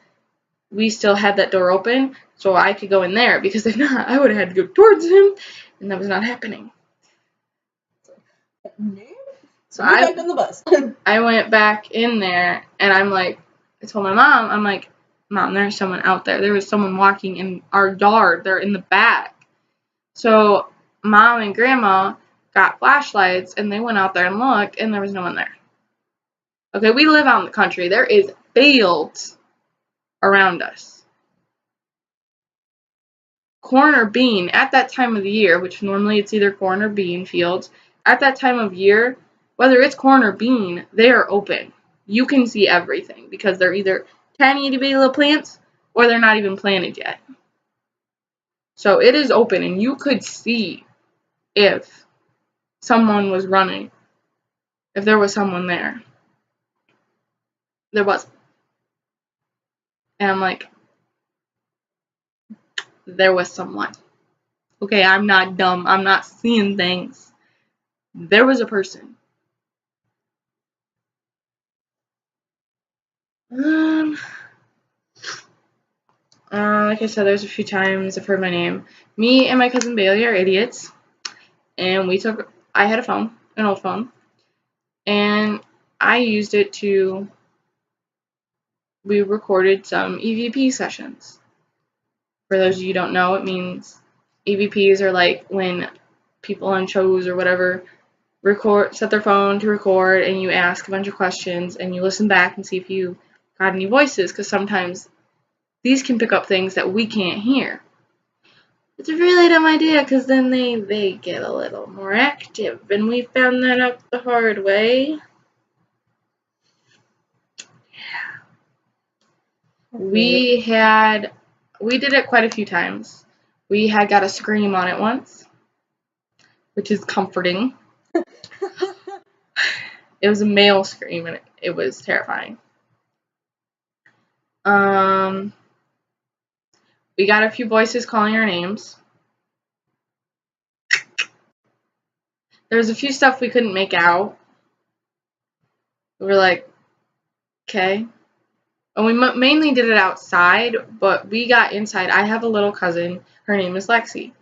we still had that door open, so I could go in there, because if not, I would have had to go towards him, and that was not happening. So back on the bus. I went back in there, and I'm like, I told my mom, I'm like, Mom, there's someone out there. There was someone walking in our yard. They're in the back. So Mom and Grandma got flashlights, and they went out there and looked, and there was no one there. Okay, we live out in the country. There is fields around us. Corn or bean, at that time of the year, which normally it's either corn or bean fields, at that time of year, whether it's corn or bean, they are open. You can see everything, because they're either tiny itty bitty little plants, or they're not even planted yet. So it is open, and you could see if someone was running, if there was someone there. There wasn't. And I'm like, there was someone. Okay, I'm not dumb. I'm not seeing things. There was a person. Um, like I said, there's a few times I've heard my name. Me and my cousin Bailey are idiots, and I had a phone, an old phone, and I used it we recorded some EVP sessions. For those of you who don't know, it means EVPs are like when people on shows or whatever set their phone to record, and you ask a bunch of questions and you listen back and see if you got any voices, because sometimes these can pick up things that we can't hear. It's a really dumb idea, because then they get a little more active, and we found that out the hard way. We did it quite a few times. We had got a scream on it once, which is comforting. It was a male scream, and it was terrifying. We got a few voices calling our names. There was a few stuff we couldn't make out. We were like, okay. And we mainly did it outside, but we got inside. I have a little cousin. Her name is Lexi.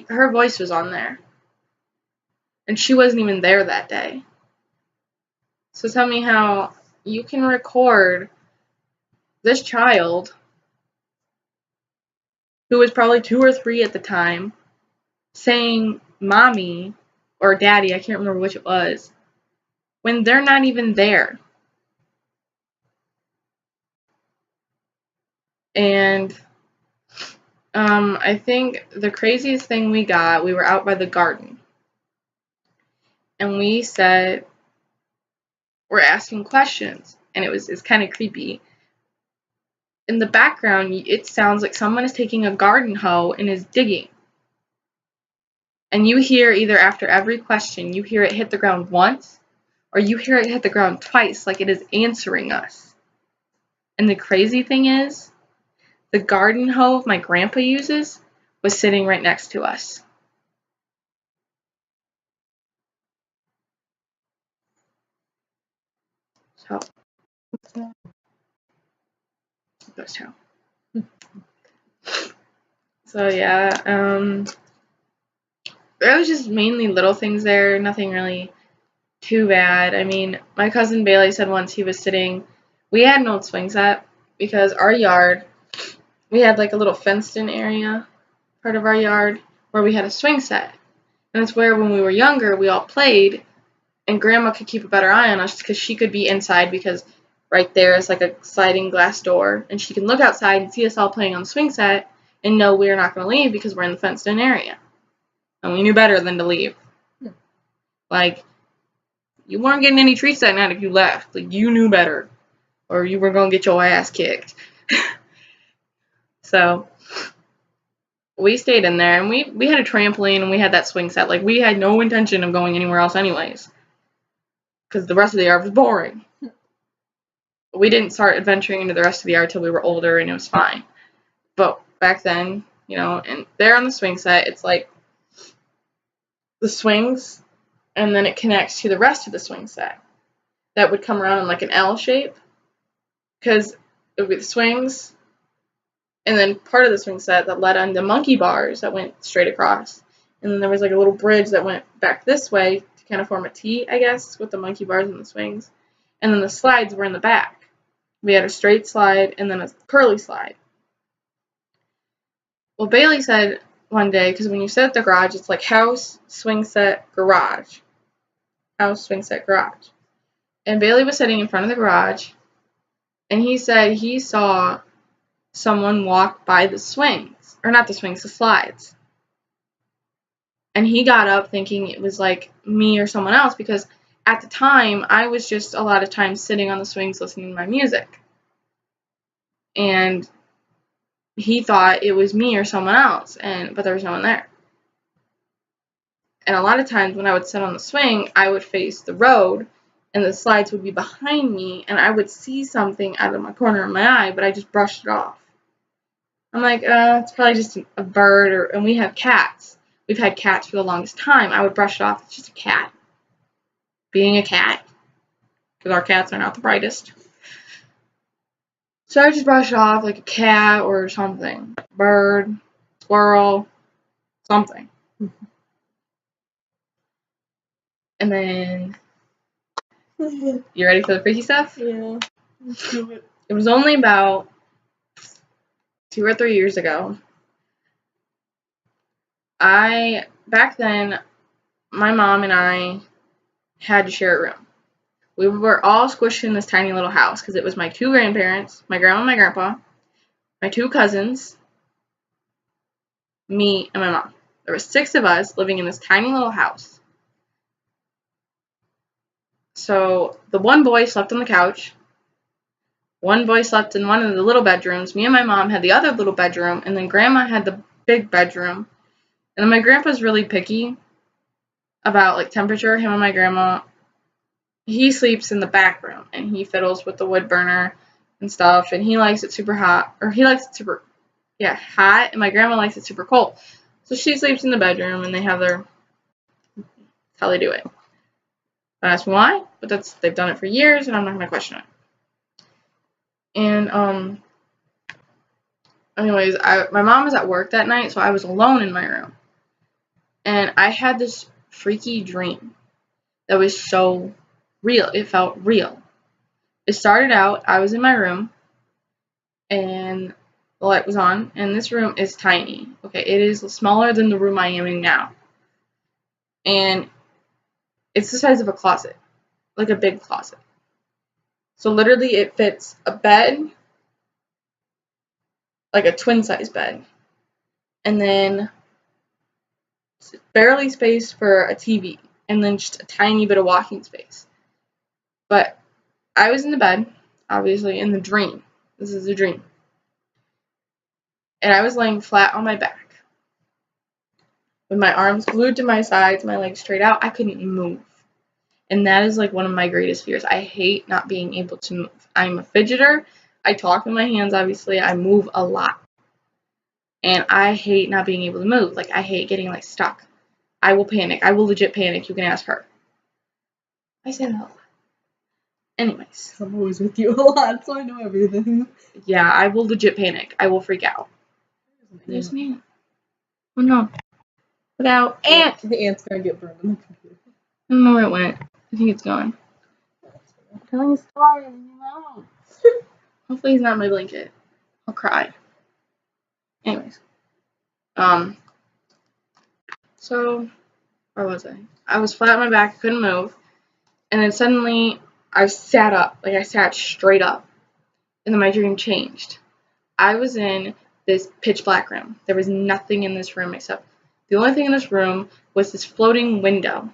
Her voice was on there. And she wasn't even there that day. So tell me how you can record this child, who was probably 2 or 3 at the time, saying mommy or daddy, I can't remember which it was, when they're not even there. And I think the craziest thing we were out by the garden. And we said, we're asking questions. And it's kind of creepy. In the background, it sounds like someone is taking a garden hoe and is digging. And you hear either after every question, you hear it hit the ground once, or you hear it hit the ground twice, like it is answering us. And the crazy thing is, the garden hoe my grandpa uses was sitting right next to us. So, those two. So yeah, there was just mainly little things there, nothing really too bad. I mean, my cousin Bailey said once he was sitting, we had an old swing set, because our yard, we had like a little fenced in area, part of our yard, where we had a swing set. And it's where when we were younger, we all played, and Grandma could keep a better eye on us, because she could be inside, because right there is like a sliding glass door, and she can look outside and see us all playing on the swing set and know we're not going to leave because we're in the fenced in area. And we knew better than to leave. Like, you weren't getting any treats that night if you left. Like, you knew better, or you were going to get your ass kicked. So, we stayed in there, and we had a trampoline, and we had that swing set. Like, we had no intention of going anywhere else anyways, because the rest of the yard was boring. We didn't start adventuring into the rest of the yard till we were older, and it was fine. But back then, and there on the swing set, it's like the swings, and then it connects to the rest of the swing set. That would come around in like an L shape, because it would be the swings, and then part of the swing set that led on to monkey bars that went straight across. And then there was like a little bridge that went back this way to kind of form a T, I guess, with the monkey bars and the swings. And then the slides were in the back. We had a straight slide and then a curly slide. Well, Bailey said one day, because when you sit at the garage, it's like house, swing set, garage. House, swing set, garage. And Bailey was sitting in front of the garage, and he said he saw someone walk by the swings. Or not the swings, the slides. And he got up thinking it was like me or someone else, because at the time, I was just a lot of times sitting on the swings listening to my music. And he thought it was me or someone else, but there was no one there. And a lot of times when I would sit on the swing, I would face the road, and the slides would be behind me, and I would see something out of my corner of my eye, but I just brushed it off. I'm like, it's probably just a bird, and we have cats. We've had cats for the longest time. I would brush it off. It's just a cat. Being a cat. Because our cats are not the brightest. So I just brush it off like a cat or something. Bird, squirrel, something. And then, you ready for the freaky stuff? Yeah. Let's do it. It was only about 2 or 3 years ago. Back then, my mom and I had to share a room. We were all squished in this tiny little house because it was my 2 grandparents, my grandma and my grandpa, my 2 cousins, me, and my mom. There were 6 of us living in this tiny little house. So the one boy slept on the couch. One boy slept in one of the little bedrooms. Me and my mom had the other little bedroom, and then grandma had the big bedroom. And then my grandpa's really picky about like temperature. Him and my grandma, he sleeps in the back room, and he fiddles with the wood burner and stuff, and he likes it super hot, or he likes it super, hot, and my grandma likes it super cold. So she sleeps in the bedroom, and they have that's how they do it. Don't ask me why, but they've done it for years, and I'm not going to question it. And, anyways, my mom was at work that night, so I was alone in my room. And I had this freaky dream that was so real. It felt real. It started out, I was in my room, and the light was on, and this room is tiny. Okay, it is smaller than the room I am in now. And it's the size of a closet, like a big closet. So literally it fits a bed, like a twin-size bed, and then barely space for a TV, and then just a tiny bit of walking space. But I was in the bed, obviously, in the dream. This is a dream. And I was laying flat on my back, with my arms glued to my sides, my legs straight out. I couldn't move. And that is like one of my greatest fears. I hate not being able to move. I'm a fidgeter. I talk with my hands, obviously. I move a lot. And I hate not being able to move. Like, I hate getting, like, stuck. I will panic. I will legit panic. You can ask her. I say that a lot. Anyways. I'm always with you a lot, so I know everything. Yeah, I will legit panic. I will freak out. There's me. Oh, no. Look out. Ant! The ant's gonna get burned on the computer. I don't know where it went. I think it's gone. I'm telling a story and you know. Hopefully he's not in my blanket. I'll cry. Anyways. So, where was I? I was flat on my back, couldn't move. And then suddenly, I sat up. Like, I sat straight up. And then my dream changed. I was in this pitch black room. There was nothing in this room except the only thing in this room was this floating window.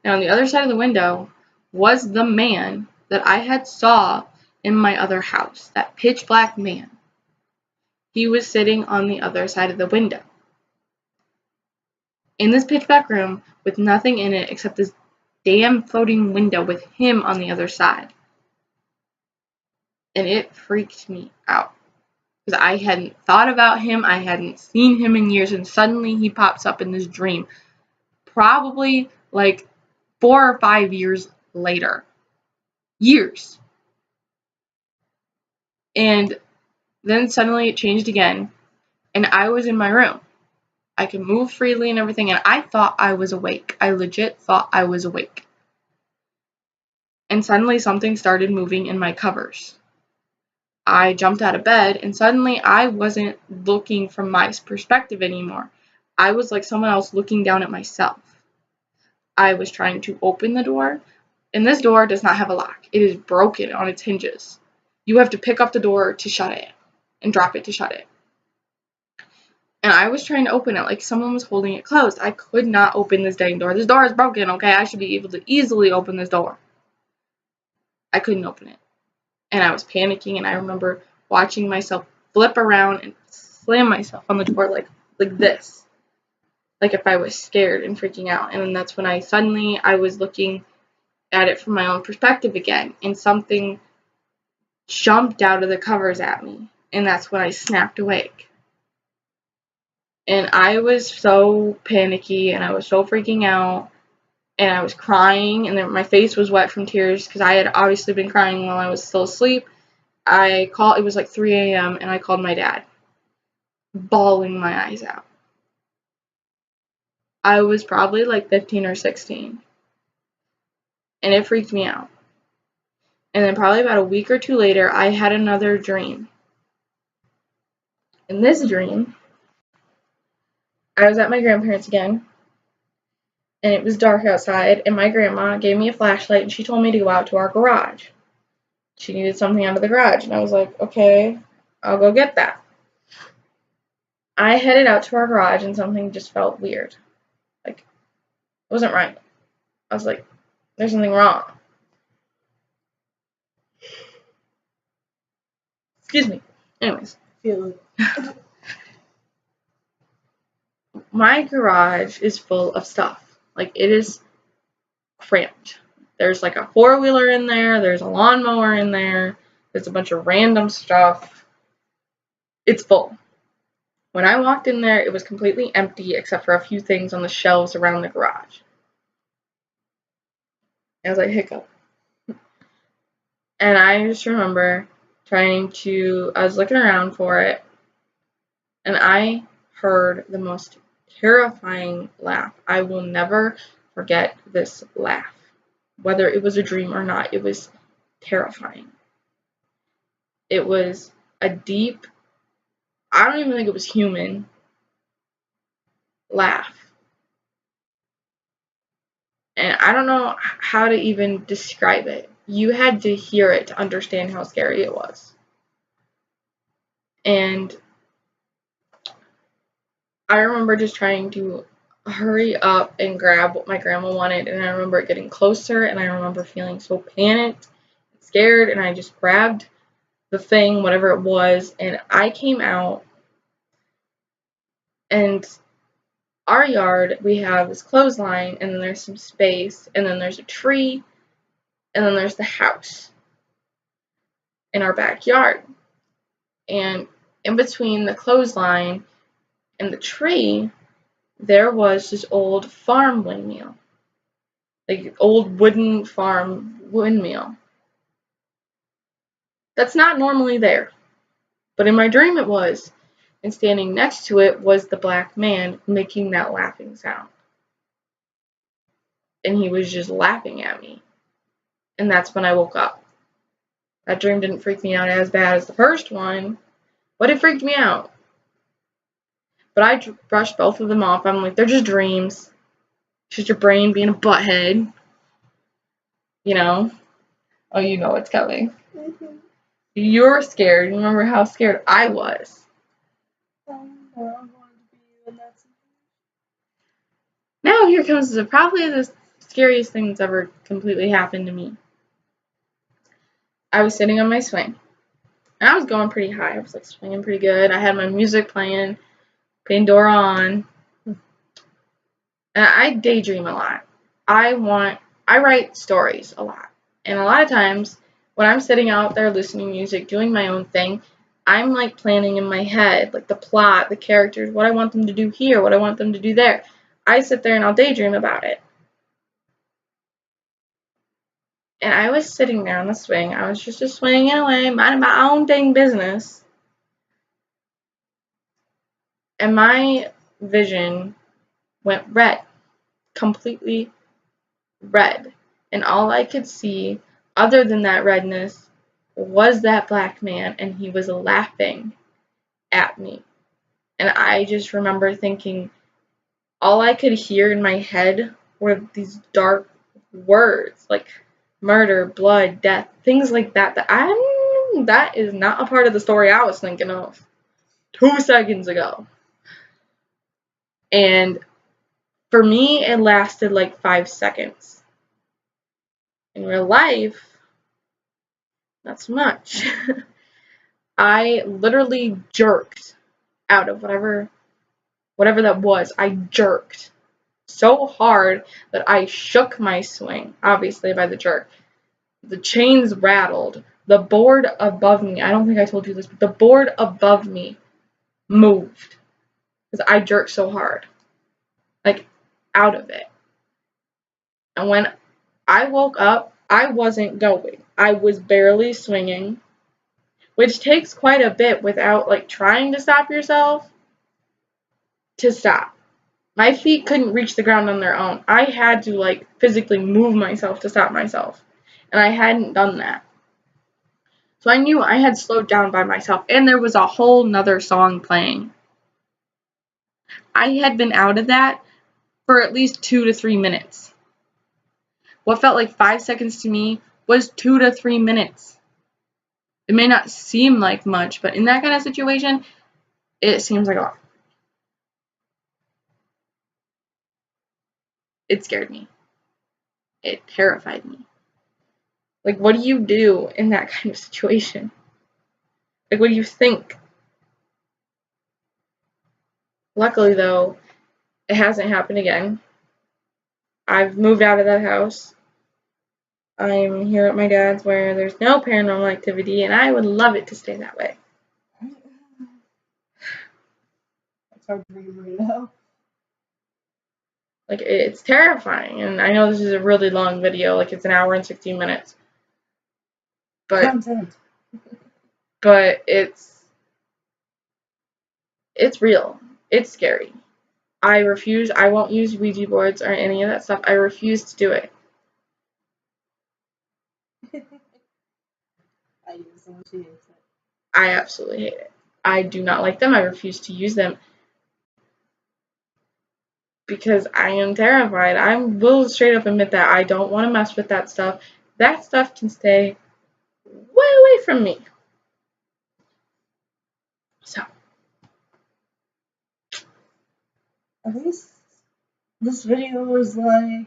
Now, on the other side of the window was the man that I had saw in my other house. That pitch black man. He was sitting on the other side of the window. In this pitch black room with nothing in it except this damn floating window with him on the other side. And it freaked me out. Because I hadn't thought about him. I hadn't seen him in years. And suddenly he pops up in this dream. Probably like 4 or 5 years later. Years. And then suddenly it changed again. And I was in my room. I could move freely and everything. And I thought I was awake. I legit thought I was awake. And suddenly something started moving in my covers. I jumped out of bed, and suddenly I wasn't looking from my perspective anymore. I was like someone else looking down at myself. I was trying to open the door, and this door does not have a lock. It is broken on its hinges. You have to pick up the door to shut it, and drop it to shut it. And I was trying to open it like someone was holding it closed. I could not open this dang door. This door is broken, okay? I should be able to easily open this door. I couldn't open it. And I was panicking, and I remember watching myself flip around and slam myself on the door like this. Like if I was scared and freaking out. And then that's when I was looking at it from my own perspective again. And something jumped out of the covers at me. And that's when I snapped awake. And I was so panicky, and I was so freaking out, and I was crying, and then my face was wet from tears because I had obviously been crying while I was still asleep. It was like 3 a.m., and I called my dad, bawling my eyes out. I was probably like 15 or 16, and it freaked me out. And then probably about a week or two later, I had another dream. In this dream, I was at my grandparents' again, and it was dark outside, and my grandma gave me a flashlight, and she told me to go out to our garage. She needed something out of the garage, and I was like, okay, I'll go get that. I headed out to our garage, and something just felt weird. Like, it wasn't right. I was like, there's something wrong. Excuse me. Anyways. My garage is full of stuff. Like, it is cramped. There's like a 4-wheeler in there. There's a lawnmower in there. There's a bunch of random stuff. It's full. When I walked in there, it was completely empty except for a few things on the shelves around the garage. As I hiccup. And I just remember I was looking around for it, and I heard the most terrifying laugh. I will never forget this laugh. Whether it was a dream or not, it was terrifying. It was a deep, I don't even think it was human, laugh. And I don't know how to even describe it. You had to hear it to understand how scary it was. And I remember just trying to hurry up and grab what my grandma wanted, and I remember it getting closer, and I remember feeling so panicked, scared, and I just grabbed the thing, whatever it was, and I came out, and our yard, we have this clothesline, and then there's some space, and then there's a tree, and then there's the house in our backyard. And in between the clothesline and the tree, there was this old farm windmill. Like, old wooden farm windmill. That's not normally there. But in my dream it was. And standing next to it was the black man making that laughing sound. And he was just laughing at me. And that's when I woke up. That dream didn't freak me out as bad as the first one, but it freaked me out. But I brushed both of them off. I'm like, they're just dreams. It's just your brain being a butthead. You know? Oh, you know what's coming. Mm-hmm. You're scared. Remember how scared I was. Now here comes probably the scariest thing that's ever completely happened to me. I was sitting on my swing. And I was going pretty high. I was like swinging pretty good. I had my music playing, Pandora on. And I daydream a lot. I write stories a lot. And a lot of times when I'm sitting out there listening to music, doing my own thing, I'm like planning in my head, like the plot, the characters, what I want them to do here, what I want them to do there. I sit there and I'll daydream about it. And I was sitting there on the swing. I was just swinging away, minding my own dang business. And my vision went red. Completely red. And all I could see, other than that redness, was that black man. And he was laughing at me. And I just remember thinking, all I could hear in my head were these dark words, like murder, blood, death, things like that. That is not a part of the story I was thinking of 2 seconds ago. And for me, it lasted like 5 seconds. In real life, not so much. I literally jerked out of whatever that was. I jerked so hard that I shook my swing, obviously by the jerk. The chains rattled, the board above me, I don't think I told you this, but the board above me moved because I jerked so hard, like out of it. And when I woke up, I wasn't going. I was barely swinging, which takes quite a bit without like trying to stop yourself to stop. My feet couldn't reach the ground on their own. I had to like physically move myself to stop myself, and I hadn't done that. So I knew I had slowed down by myself, and there was a whole nother song playing. I had been out of that for at least 2 to 3 minutes. What felt like 5 seconds to me was 2 to 3 minutes. It may not seem like much, but in that kind of situation, it seems like a lot. It scared me. It terrified me. Like, what do you do in that kind of situation? Like, what do you think? Luckily, though, it hasn't happened again. I've moved out of that house. I'm here at my dad's where there's no paranormal activity, and I would love it to stay that way. It's hard to breathe right now. Like, it's terrifying, and I know this is a really long video, like it's an hour and 16 minutes. Content. But it's real. It's scary. I refuse. I won't use Ouija boards or any of that stuff. I refuse to do it. I use them, she hates it. I absolutely hate it. I do not like them. I refuse to use them because I am terrified. I will straight up admit that I don't want to mess with that stuff. That stuff can stay way away from me. So, at least this video was like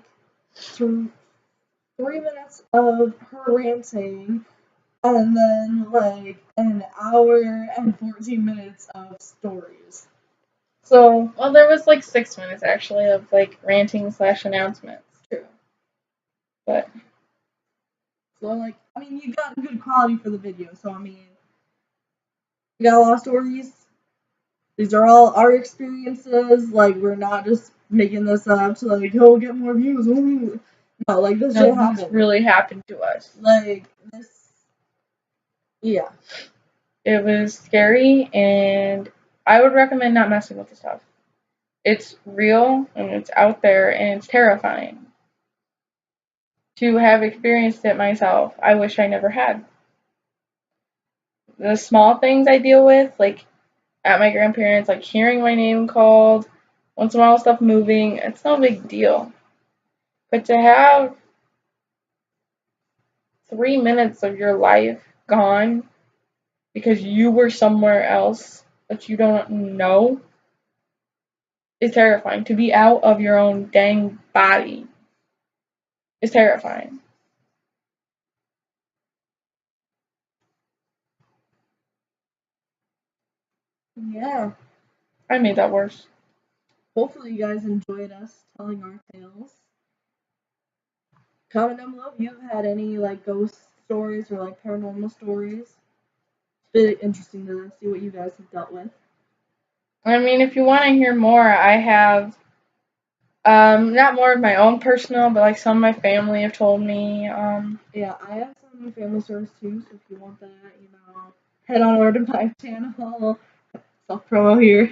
3 minutes of her ranting, and then like an hour and 14 minutes of stories. So, well, there was like 6 minutes actually of like ranting / announcements. True. But so like, I mean, you got good quality for the video. So I mean, you got a lot of stories. These are all our experiences. Like, we're not just making this up to like, oh, get more views. Ooh. No, like this shit happened. This really happened to us. Like this. Yeah. It was scary, and I would recommend not messing with the stuff. It's real, and it's out there, and it's terrifying. To have experienced it myself, I wish I never had. The small things I deal with, like at my grandparents', like hearing my name called, once in a while stuff moving, it's no big deal. But to have 3 minutes of your life gone because you were somewhere else that you don't know is terrifying. To be out of your own dang body is terrifying. Yeah. I made that worse. Hopefully you guys enjoyed us telling our tales. Comment down below if you've had any like ghost stories or like paranormal stories. It's really interesting to see what you guys have dealt with. I mean, if you want to hear more, I have not more of my own personal, but like some of my family have told me. Yeah, I have some family stories too, so if you want that, you know, head on over to my channel. Self promo here.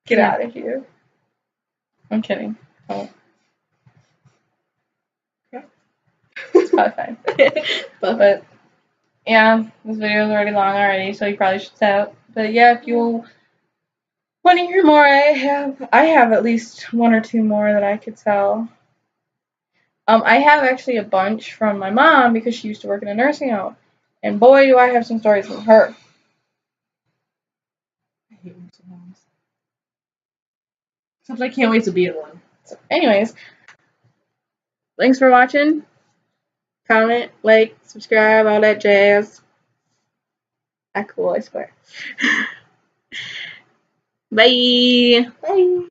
Get out of here. I'm kidding. Oh. Okay. It's probably fine. But yeah, this video is already long already, so you probably should stop. But yeah, if you want to hear more, I have at least 1 or 2 more that I could tell. I have actually a bunch from my mom because she used to work in a nursing home, and boy, do I have some stories from her. I hate nursing homes. Except I can't wait to be in one. So, anyways, thanks for watching. Comment, like, subscribe, all that jazz. Act cool, I swear. Bye. Bye.